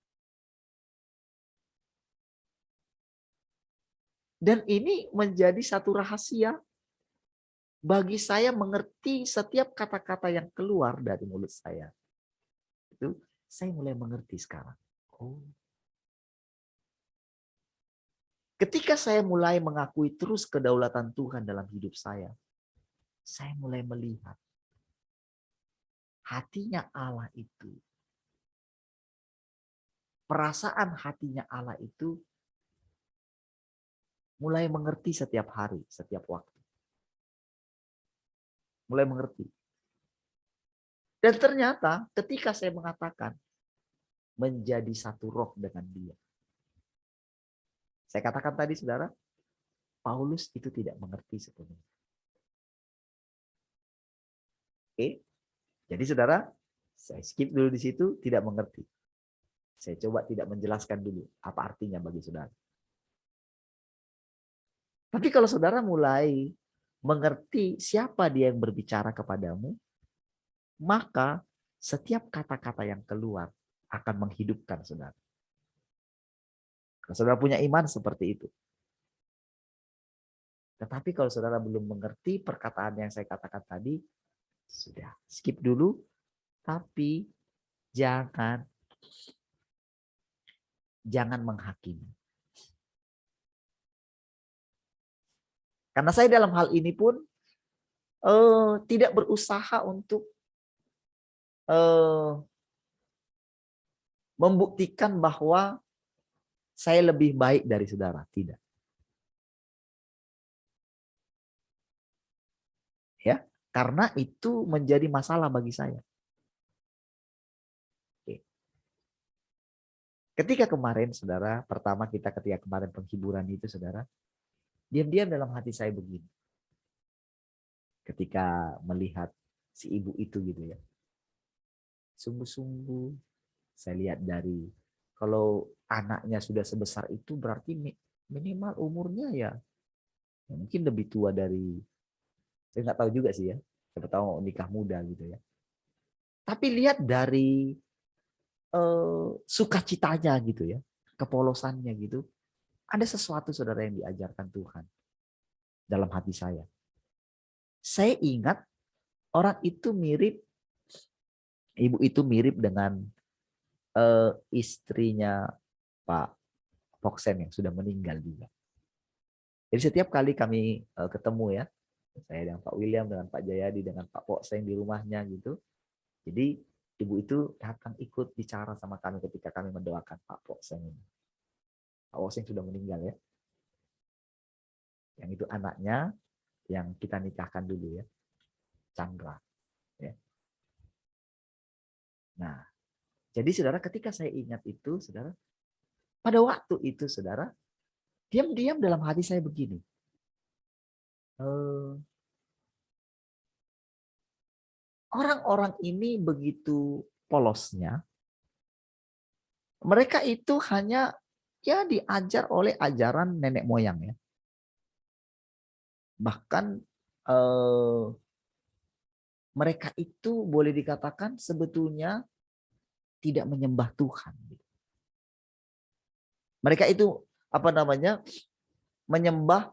Dan ini menjadi satu rahasia bagi saya mengerti setiap kata-kata yang keluar dari mulut saya. Itu saya mulai mengerti sekarang. Oh. Ketika saya mulai mengakui terus kedaulatan Tuhan dalam hidup saya mulai melihat hatinya Allah itu, perasaan hatinya Allah itu mulai mengerti setiap hari, setiap waktu. Mulai mengerti. Dan ternyata ketika saya mengatakan menjadi satu roh dengan dia. Saya katakan tadi saudara, Paulus itu tidak mengerti sepenuhnya. Oke. Jadi saudara, saya skip dulu di situ, tidak mengerti. Saya coba tidak menjelaskan dulu apa artinya bagi saudara. Tapi kalau saudara mulai mengerti siapa dia yang berbicara kepadamu, maka setiap kata-kata yang keluar akan menghidupkan saudara. Kalau saudara punya iman seperti itu. Tetapi kalau saudara belum mengerti perkataan yang saya katakan tadi, sudah skip dulu. Tapi jangan menghakimi. Karena saya dalam hal ini pun tidak berusaha untuk membuktikan bahwa saya lebih baik dari saudara. Tidak. Ya, karena itu menjadi masalah bagi saya. Ketika kemarin, saudara, pertama ketika kemarin penghiburan itu, saudara, diam-diam dalam hati saya begini. Ketika melihat si ibu itu gitu ya. Sungguh-sungguh saya lihat dari, kalau anaknya sudah sebesar itu berarti minimal umurnya ya mungkin lebih tua dari, saya nggak tahu juga sih ya. Siapa tahu mau nikah muda gitu ya. Tapi lihat dari sukacitanya gitu ya, kepolosannya gitu. Ada sesuatu, saudara, yang diajarkan Tuhan dalam hati saya. Saya ingat orang itu mirip, ibu itu mirip dengan istrinya Pak Poksen yang sudah meninggal juga. Jadi setiap kali kami ketemu ya, saya dengan Pak William, dengan Pak Jayadi, dengan Pak Poksen di rumahnya gitu. Jadi ibu itu datang ikut bicara sama kami ketika kami mendoakan Pak Poksen ini. Pak Poksen sudah meninggal ya. Yang itu anaknya yang kita nikahkan dulu ya, Chandra. Ya. Nah, jadi saudara, ketika saya ingat itu, saudara, pada waktu itu, saudara, diam-diam dalam hati saya begini. Orang-orang ini begitu polosnya. Mereka itu hanya ya diajar oleh ajaran nenek moyang ya. Bahkan mereka itu boleh dikatakan sebetulnya tidak menyembah Tuhan. Mereka itu menyembah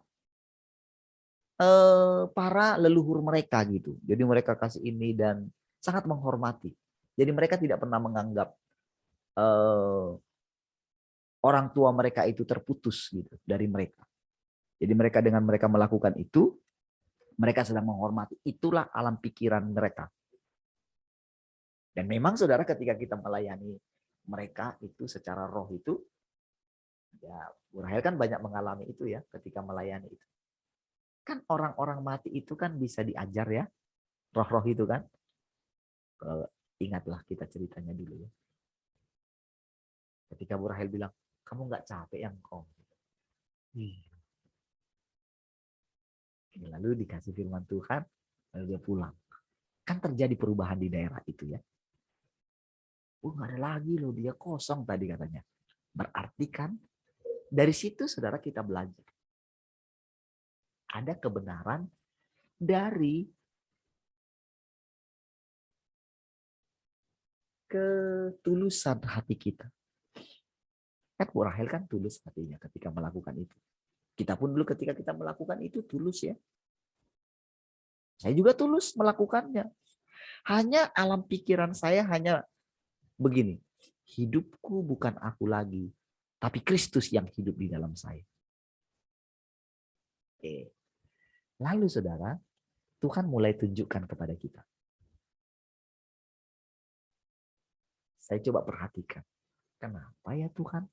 para leluhur mereka gitu. Jadi mereka kasih ini dan sangat menghormati. Jadi mereka tidak pernah menganggap orang tua mereka itu terputus gitu dari mereka. Jadi mereka dengan mereka melakukan itu, mereka sedang menghormati. Itulah alam pikiran mereka. Dan memang saudara, ketika kita melayani mereka itu secara roh itu, ya Bu Rahel kan banyak mengalami itu ya ketika melayani itu. Kan orang-orang mati itu kan bisa diajar ya, roh-roh itu kan. Ingatlah kita ceritanya dulu ya. Ketika Bu Rahel bilang, kamu nggak capek yang kong. Lalu dikasih firman Tuhan, lalu dia pulang. Kan terjadi perubahan di daerah itu ya. Nggak ada lagi loh, dia kosong tadi katanya. Berarti kan dari situ saudara kita belajar. Ada kebenaran dari ketulusan hati kita. Kan Bu Rahel kan tulus hatinya ketika melakukan itu. Kita pun dulu ketika kita melakukan itu tulus ya. Saya juga tulus melakukannya. Hanya alam pikiran saya hanya begini. Hidupku bukan aku lagi, tapi Kristus yang hidup di dalam saya. Oke. Lalu saudara, Tuhan mulai tunjukkan kepada kita. Saya coba perhatikan. Kenapa ya Tuhan?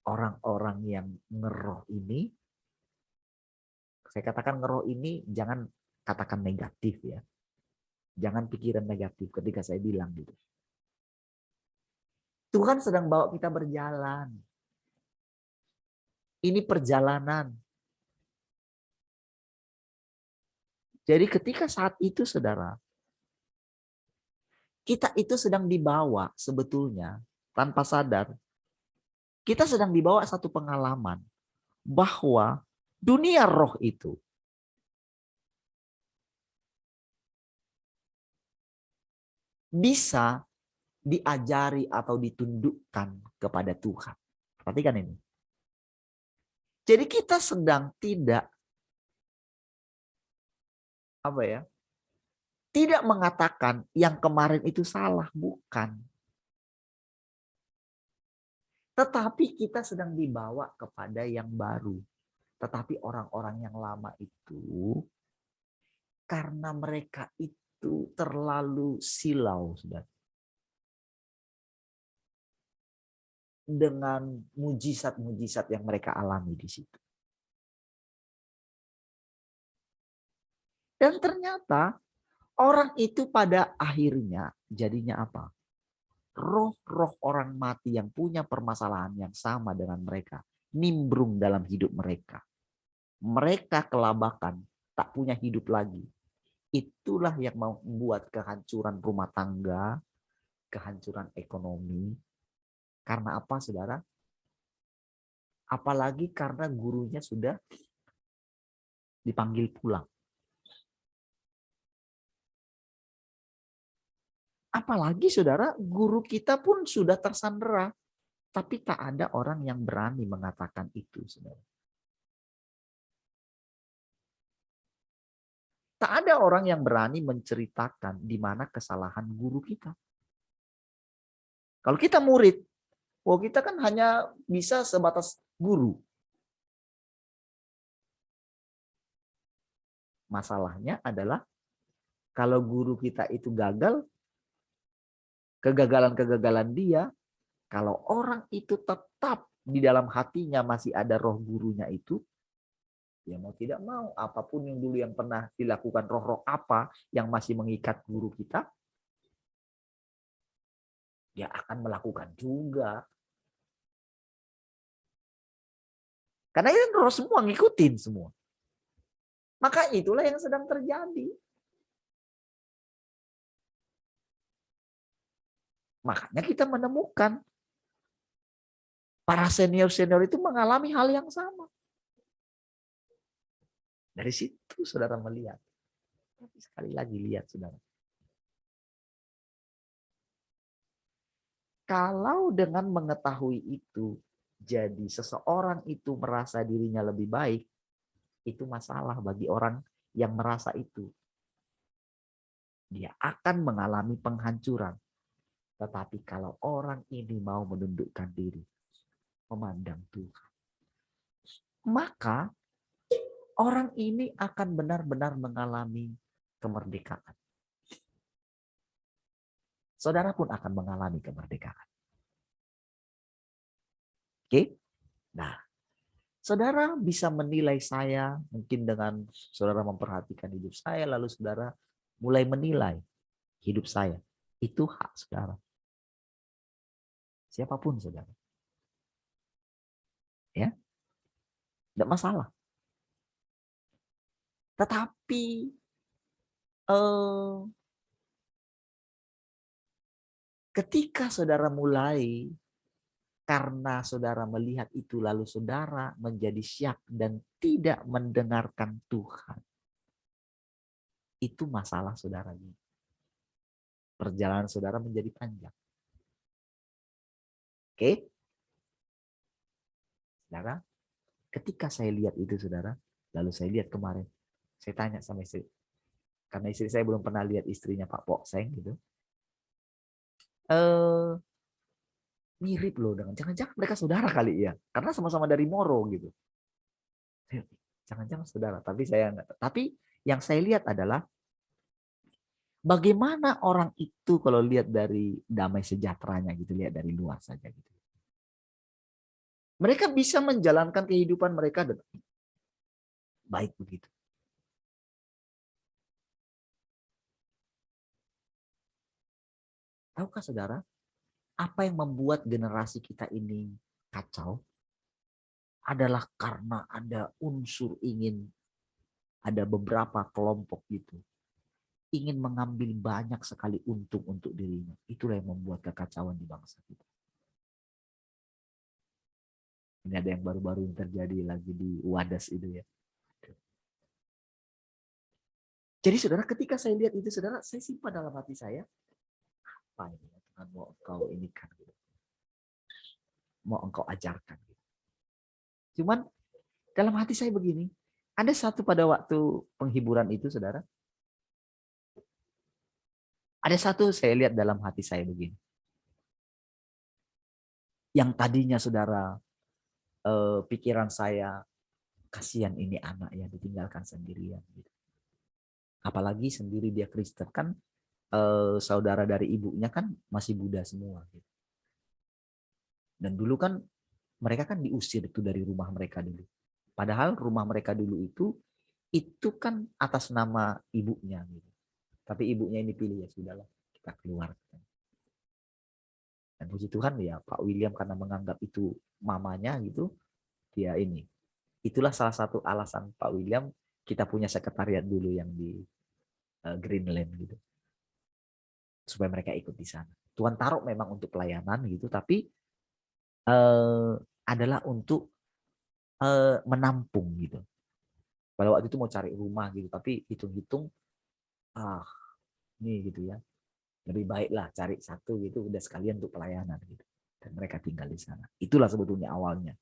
Orang-orang yang ngeroh ini, saya katakan ngeroh ini jangan katakan negatif ya. Jangan pikiran negatif ketika saya bilang gitu. Tuhan sedang bawa kita berjalan. Ini perjalanan. Jadi ketika saat itu saudara, kita itu sedang dibawa sebetulnya tanpa sadar. Kita sedang dibawa satu pengalaman bahwa dunia roh itu bisa diajari atau ditundukkan kepada Tuhan. Perhatikan ini. Jadi kita sedang tidak tidak mengatakan yang kemarin itu salah, bukan. Tetapi kita sedang dibawa kepada yang baru. Tetapi orang-orang yang lama itu, karena mereka itu terlalu silau, saudara, dengan mujizat-mujizat yang mereka alami di situ. Dan ternyata orang itu pada akhirnya jadinya apa? roh-roh orang mati yang punya permasalahan yang sama dengan mereka nimbrung dalam hidup mereka. Mereka kelabakan, tak punya hidup lagi. Itulah yang membuat kehancuran rumah tangga, kehancuran ekonomi. Karena apa, saudara? Apalagi karena gurunya sudah dipanggil pulang. Apalagi, saudara, guru kita pun sudah tersandera. Tapi tak ada orang yang berani mengatakan itu, saudara. Tak ada orang yang berani menceritakan di mana kesalahan guru kita. Kalau kita murid, kita kan hanya bisa sebatas guru. Masalahnya adalah kalau guru kita itu gagal, kegagalan-kegagalan dia, kalau orang itu tetap di dalam hatinya masih ada roh gurunya itu, ya mau tidak mau, apapun yang dulu yang pernah dilakukan roh-roh apa yang masih mengikat guru kita, dia akan melakukan juga. Karena itu roh semua ngikutin semua. Maka itulah yang sedang terjadi. Makanya kita menemukan para senior-senior itu mengalami hal yang sama. Dari situ saudara melihat. Tapi sekali lagi lihat, saudara. Kalau dengan mengetahui itu, jadi seseorang itu merasa dirinya lebih baik, itu masalah bagi orang yang merasa itu. Dia akan mengalami penghancuran. Tetapi kalau orang ini mau menundukkan diri, memandang Tuhan, maka orang ini akan benar-benar mengalami kemerdekaan. Saudara pun akan mengalami kemerdekaan. Oke? Nah, saudara bisa menilai saya mungkin dengan saudara memperhatikan hidup saya, lalu saudara mulai menilai hidup saya. Itu hak saudara. Siapapun saudara. Ya, tidak masalah. Tetapi ketika saudara mulai, karena saudara melihat itu lalu saudara menjadi syak dan tidak mendengarkan Tuhan, itu masalah saudara. Perjalanan saudara menjadi panjang. Oke? Saudara, ketika saya lihat itu saudara, lalu saya lihat kemarin, saya tanya sama istri, karena istri saya belum pernah lihat istrinya Pak Pok Seng gitu. Mirip loh dengan, jangan-jangan mereka saudara kali ya, karena sama-sama dari Moro gitu. Jangan-jangan saudara, tapi saya enggak. Tapi yang saya lihat adalah bagaimana orang itu kalau lihat dari damai sejahteranya gitu, lihat dari luar saja gitu. Mereka bisa menjalankan kehidupan mereka dengan baik begitu. Tahukah saudara, apa yang membuat generasi kita ini kacau? Adalah karena ada unsur ingin, ada beberapa kelompok gitu, ingin mengambil banyak sekali untung untuk dirinya. Itulah yang membuat kekacauan di bangsa kita. Ini ada yang baru-baru yang terjadi lagi di Wadas itu ya. Jadi saudara, ketika saya lihat itu saudara, saya simpan dalam hati saya, apa ini ya Tuhan mau engkau ini kan gitu. Mau engkau ajarkan gitu. Cuman dalam hati saya begini, ada satu pada waktu penghiburan itu saudara, ada satu saya lihat dalam hati saya begini. Yang tadinya saudara, pikiran saya, kasihan ini anak yang ditinggalkan sendirian gitu. Apalagi sendiri dia Kristen kan, saudara dari ibunya kan masih Buddha semua gitu. Dan dulu kan mereka kan diusir itu dari rumah mereka dulu. Padahal rumah mereka dulu itu kan atas nama ibunya gitu. Tapi ibunya ini pilih, ya sudahlah kita keluar. Dan puji Tuhan ya Pak William karena menganggap itu mamanya gitu, dia ini. Itulah salah satu alasan Pak William kita punya sekretariat dulu yang di Greenland gitu. Supaya mereka ikut di sana. Tuhan taruh memang untuk pelayanan gitu, tapi adalah untuk menampung gitu. Pada waktu itu mau cari rumah gitu, tapi hitung-hitung, ini gitu ya, lebih baiklah cari satu gitu, udah sekalian untuk pelayanan gitu. Dan mereka tinggal di sana. Itulah sebetulnya awalnya.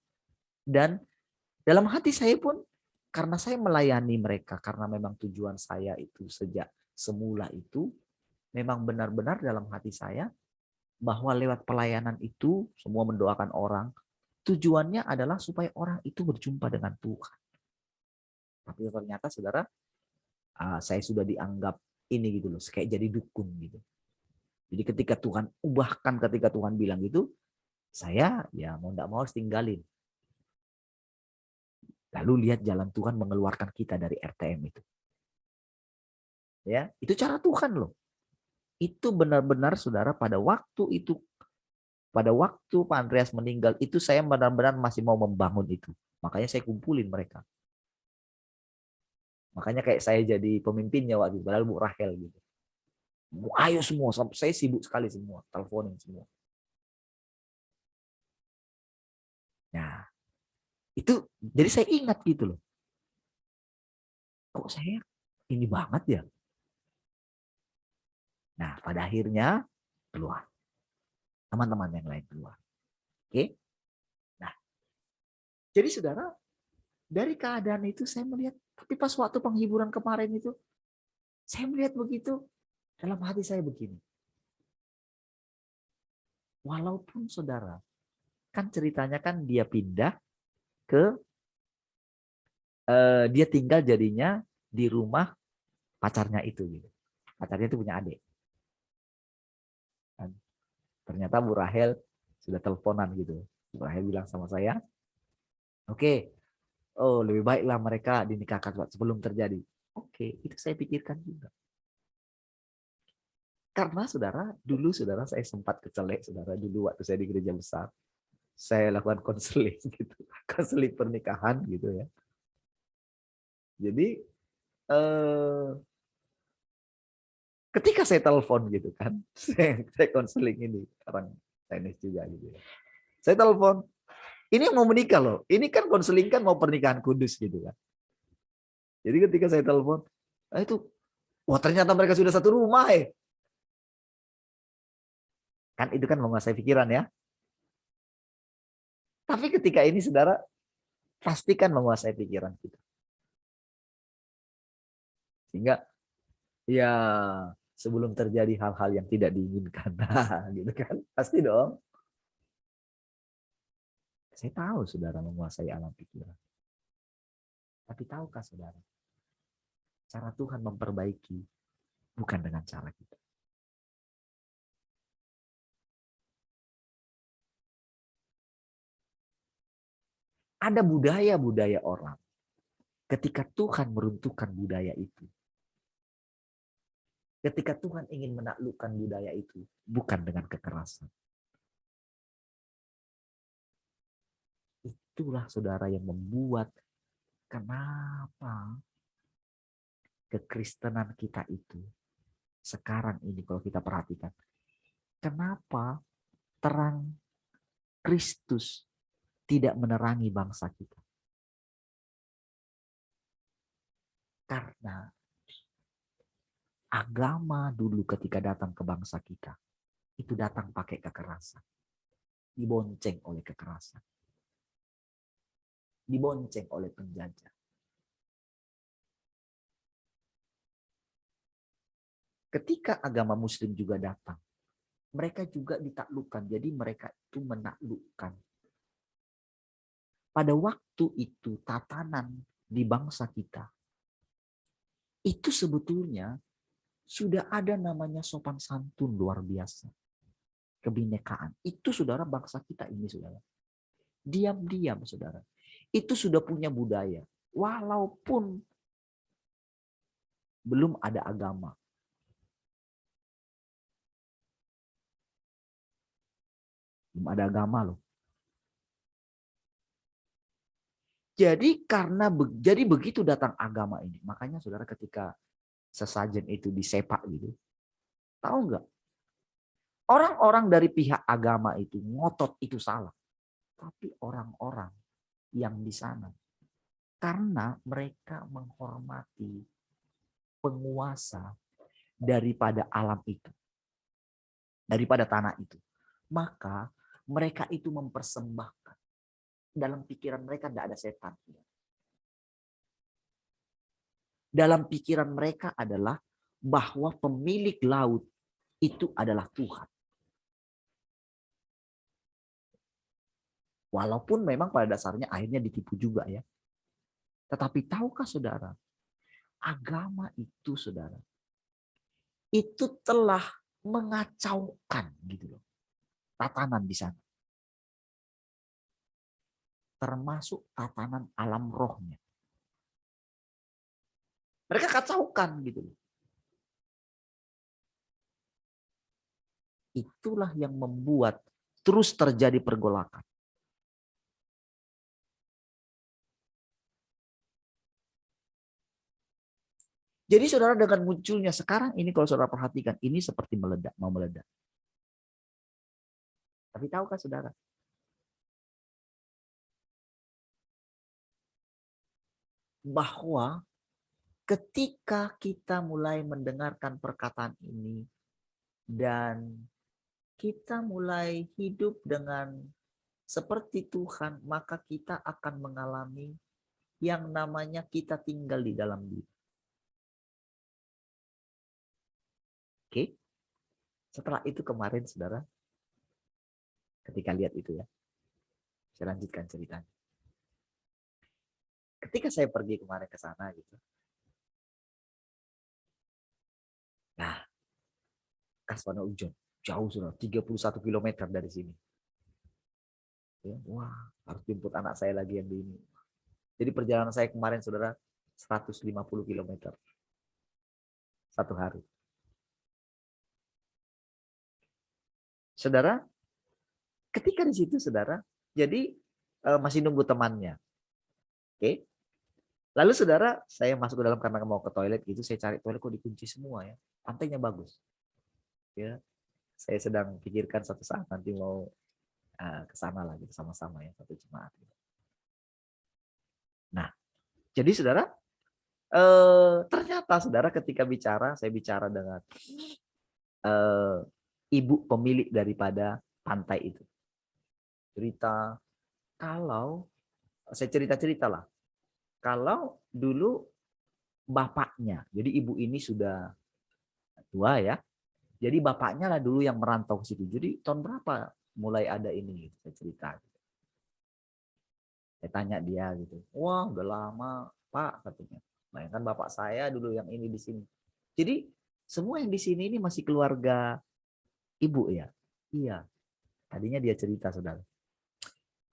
Dan dalam hati saya pun, karena saya melayani mereka, karena memang tujuan saya itu sejak semula itu, memang benar-benar dalam hati saya, bahwa lewat pelayanan itu, semua mendoakan orang, tujuannya adalah supaya orang itu berjumpa dengan Tuhan. Tapi ternyata saudara, saya sudah dianggap ini gitu loh, kayak jadi dukun gitu. Jadi ketika Tuhan ubahkan, ketika Tuhan bilang gitu, saya ya mau enggak mau harus tinggalin. Lalu lihat jalan Tuhan mengeluarkan kita dari RTM itu. Ya, itu cara Tuhan loh. Itu benar-benar saudara pada waktu itu, pada waktu Pak Andreas meninggal itu saya benar-benar masih mau membangun itu. Makanya saya kumpulin mereka. Makanya kayak saya jadi pemimpinnya waktu itu, padahal Bu Rahel gitu. Ayo semua, saya sibuk sekali semua, teleponin semua. Nah, itu jadi saya ingat gitu loh. Kok saya ini banget ya? Nah, pada akhirnya keluar. Teman-teman yang lain keluar. Oke? Nah, jadi saudara, dari keadaan itu saya melihat, tapi pas waktu penghiburan kemarin itu, saya melihat begitu, dalam hati saya begini. Walaupun saudara, kan ceritanya kan dia pindah ke, dia tinggal jadinya di rumah pacarnya itu. Gitu. Pacarnya itu punya adik. Dan ternyata Bu Rahel sudah teleponan gitu. Bu Rahel bilang sama saya, oke, oh lebih baiklah mereka dinikahkan sebelum terjadi. Oke, itu saya pikirkan juga. Karena saudara, dulu saudara saya sempat kecelek saudara dulu waktu saya di gereja besar. Saya lakukan konseling gitu. Konseling pernikahan gitu ya. Jadi ketika saya telepon gitu kan, saya konseling ini orang tenis juga gitu ya. Saya telepon, ini yang mau menikah loh. Ini kan konseling kan mau pernikahan kudus gitu kan. Jadi ketika saya telepon, itu, wah ternyata mereka sudah satu rumah . Kan itu kan menguasai pikiran ya. Tapi ketika ini saudara, pastikan menguasai pikiran kita. Sehingga ya sebelum terjadi hal-hal yang tidak diinginkan, gitu kan, pasti dong. Saya tahu saudara menguasai alam pikiran. Tapi tahukah saudara, cara Tuhan memperbaiki bukan dengan cara kita. Ada budaya-budaya orang. Ketika Tuhan meruntuhkan budaya itu, ketika Tuhan ingin menaklukkan budaya itu, bukan dengan kekerasan. Itulah saudara yang membuat kenapa kekristenan kita itu sekarang ini kalau kita perhatikan, kenapa terang Kristus tidak menerangi bangsa kita? Karena agama dulu ketika datang ke bangsa kita, itu datang pakai kekerasan. Dibonceng oleh kekerasan. Dibonceng oleh penjajah. Ketika agama Muslim juga datang, mereka juga ditaklukkan. Jadi mereka itu menaklukkan. Pada waktu itu tatanan di bangsa kita, itu sebetulnya sudah ada namanya sopan santun luar biasa. Kebinekaan. Itu saudara bangsa kita ini saudara. Diam-diam saudara. Itu sudah punya budaya. Walaupun belum ada agama. Belum ada agama loh. Jadi jadi begitu datang agama ini, makanya saudara ketika sesajen itu disepak gitu, tahu nggak? Orang-orang dari pihak agama itu ngotot itu salah, tapi orang-orang yang di sana karena mereka menghormati penguasa daripada alam itu, daripada tanah itu, maka mereka itu mempersembahkan. Dalam pikiran mereka tidak ada setan. Dalam pikiran mereka adalah bahwa pemilik laut itu adalah Tuhan. Walaupun memang pada dasarnya akhirnya ditipu juga ya. Tetapi tahukah saudara, agama itu saudara, itu telah mengacaukan gitu loh, tatanan di sana. Termasuk tatanan alam rohnya. Mereka kacaukan gitu loh. Itulah yang membuat terus terjadi pergolakan. Jadi saudara dengan munculnya sekarang ini kalau saudara perhatikan ini seperti meledak, mau meledak. Tapi tahukah saudara? Bahwa ketika kita mulai mendengarkan perkataan ini dan kita mulai hidup dengan seperti Tuhan, maka kita akan mengalami yang namanya kita tinggal di dalam Dia. Oke. Setelah itu kemarin saudara, ketika lihat itu ya, saya lanjutkan ceritanya. Ketika saya pergi kemarin ke sana gitu. Nah, Kaswana Ujon, jauh sudah 31 km dari sini. Ya, wah, harus jemput anak saya lagi yang di ini. Jadi perjalanan saya kemarin saudara 150 km. Satu hari. Saudara, ketika di situ saudara, jadi masih nunggu temannya. Oke. Lalu saudara, saya masuk ke dalam karena mau ke toilet gitu, saya cari toilet kok dikunci semua ya. Pantainya bagus. Ya. Saya sedang pikirkan suatu saat nanti mau ke sana lagi sama-sama ya, satu jemaat. Nah, jadi saudara, ternyata saudara ketika bicara, saya bicara dengan ibu pemilik daripada pantai itu. Cerita kalau saya cerita lah. Kalau dulu bapaknya, jadi ibu ini sudah tua ya. Jadi bapaknya lah dulu yang merantau ke situ. Jadi tahun berapa mulai ada ini? Saya cerita. Saya tanya dia gitu. Wah, udah lama, Pak, katanya. Bayangkan bapak saya dulu yang ini di sini. Jadi semua yang di sini ini masih keluarga ibu ya. Iya. Tadinya dia cerita saudara.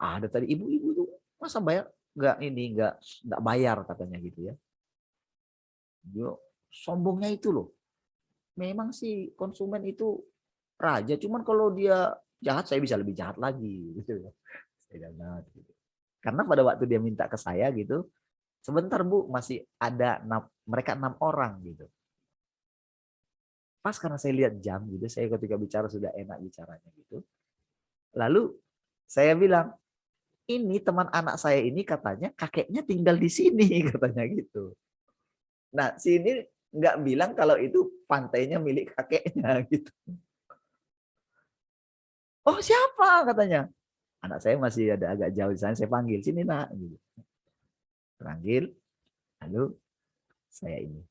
Ada tadi ibu-ibu tuh masa bayar nggak bayar katanya gitu ya. Dia sombongnya itu loh. Memang sih konsumen itu raja, cuman kalau dia jahat saya bisa lebih jahat lagi gitu. Saya jahat, gitu. Karena pada waktu dia minta ke saya gitu, sebentar Bu, masih ada mereka 6 orang gitu. Pas karena saya lihat jam gitu, saya ketika bicara sudah enak bicaranya gitu. Lalu saya bilang, ini teman anak saya ini katanya kakeknya tinggal di sini katanya gitu. Nah, sini nggak bilang kalau itu pantainya milik kakeknya gitu. Oh siapa katanya? Anak saya masih ada agak jauh di sana, saya panggil sini nak. Gitu. Panggil, lalu saya ini.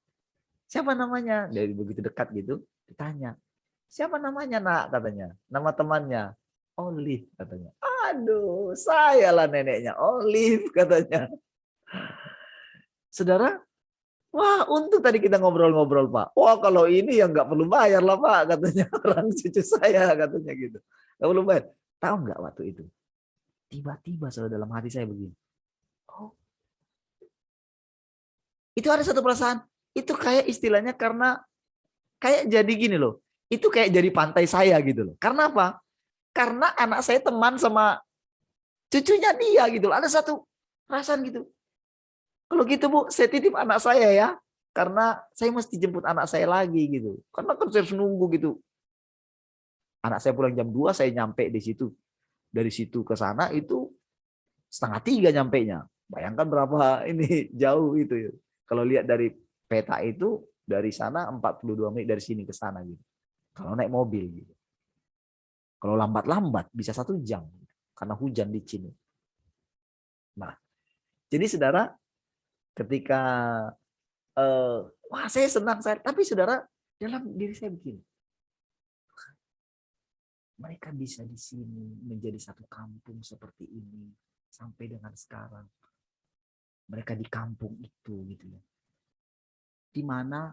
Siapa namanya? Dari begitu dekat gitu, ditanya. Siapa namanya nak katanya? Nama temannya. Olive katanya. Aduh, saya lah neneknya Olive katanya. Saudara, wah untung tadi kita ngobrol-ngobrol Pak. Wah kalau ini ya nggak perlu bayar lah Pak katanya orang cucu saya katanya gitu. Nggak perlu bayar. Tahu nggak waktu itu? Tiba-tiba saudara dalam hati saya begini. Oh, itu ada satu perasaan. Itu kayak istilahnya karena kayak jadi gini loh. Itu kayak jadi pantai saya gitu loh. Karena apa? Karena anak saya teman sama cucunya dia gitu. Ada satu perasaan gitu. Kalau gitu Bu, saya titip anak saya ya. Karena saya mesti jemput anak saya lagi gitu. Karena kan saya harus nunggu gitu. Anak saya pulang jam 2, saya nyampe di situ. Dari situ ke sana itu 2:30 nyampenya. Bayangkan berapa ini jauh itu ya. Kalau lihat dari peta itu dari sana 42 menit dari sini ke sana gitu. Kalau naik mobil gitu. Kalau lambat-lambat bisa 1 jam karena hujan licin. Nah, jadi saudara ketika wah saya senang tapi saudara dalam diri saya begini. Mereka bisa di sini menjadi satu kampung seperti ini sampai dengan sekarang. Mereka di kampung itu gitu ya. Di mana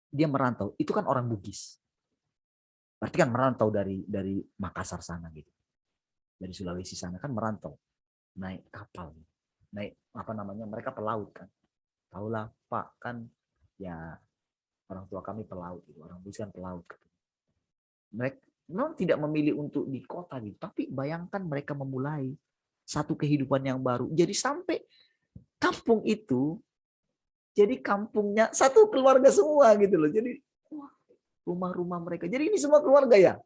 dia merantau, itu kan orang Bugis. Berarti kan merantau dari Makassar sana gitu. Dari Sulawesi sana kan merantau. Naik kapal. Naik apa namanya? Mereka pelaut kan. Tahulah Pak kan ya orang tua kami pelaut gitu. Orang Bugis kan pelaut. Mereka memang tidak memilih untuk di kota gitu, tapi bayangkan mereka memulai satu kehidupan yang baru. Jadi sampai kampung itu jadi kampungnya satu keluarga semua gitu loh. Jadi wah, rumah-rumah mereka. Jadi ini semua keluarga ya,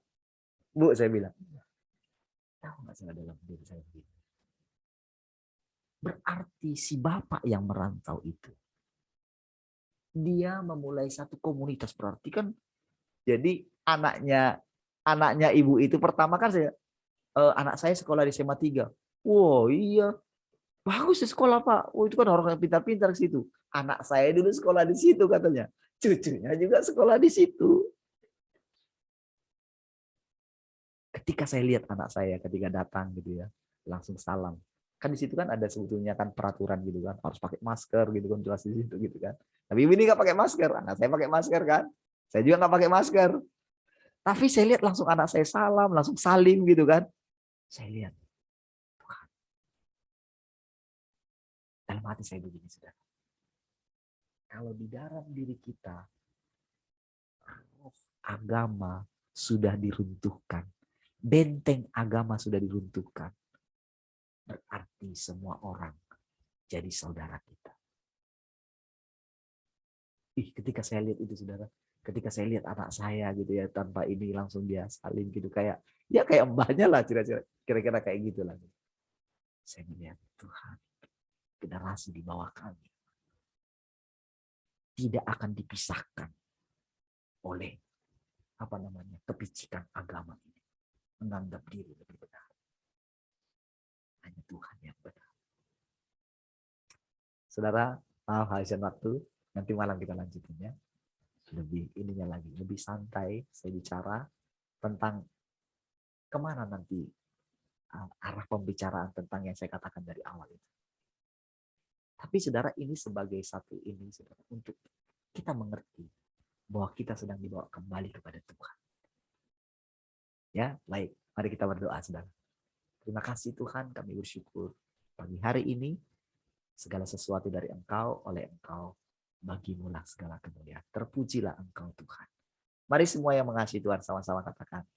Bu, saya bilang. Tahu nggak saya dalam diri saya begini. Berarti si bapak yang merantau itu, dia memulai satu komunitas. Berarti kan, jadi anaknya ibu itu pertama kan anak saya sekolah di SMA 3. Wow, iya. Bagus di sekolah, Pak. Oh, itu kan orang yang pintar-pintar di situ. Anak saya dulu sekolah di situ katanya. Cucunya juga sekolah di situ. Ketika saya lihat anak saya ketika datang gitu ya, langsung salam. Kan di situ kan ada sebetulnya kan peraturan gitu kan, harus pakai masker gitu kan, jelas di situ gitu kan. Tapi ini nggak pakai masker, anak saya pakai masker kan. Saya juga nggak pakai masker. Tapi saya lihat langsung anak saya salam, langsung salim gitu kan. Saya lihat, Tuhan. Dalam hati saya begini, saudara. Kalau di dalam diri kita, agama sudah diruntuhkan. Benteng agama sudah diruntuhkan. Berarti semua orang jadi saudara kita. Ketika saya lihat itu, saudara. Ketika saya lihat anak saya gitu ya, tanpa ini langsung dia saling gitu kayak mbahnya lah, kira-kira kayak gitulah. Saya melihat Tuhan, generasi di bawah kami tidak akan dipisahkan oleh apa namanya kepicikan agama ini, menganggap diri lebih benar. Hanya Tuhan yang benar. Saudara, habisan waktu, nanti malam kita lanjutin ya. Lebih ininya lagi, lebih santai saya bicara tentang kemana nanti arah pembicaraan tentang yang saya katakan dari awal itu. Tapi saudara, ini sebagai satu ini saudara, untuk kita mengerti bahwa kita sedang dibawa kembali kepada Tuhan. Ya, baik. Mari kita berdoa, saudara. Terima kasih Tuhan, kami bersyukur pagi hari ini segala sesuatu dari Engkau, oleh Engkau, bagimulah segala kemuliaan. Terpujilah Engkau Tuhan. Mari semua yang mengasihi Tuhan sama-sama katakan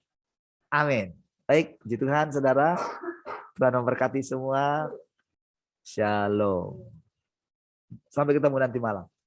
amin. Baik, puji Tuhan saudara. Tuhan memberkati semua. Shalom. Sampai ketemu nanti malam.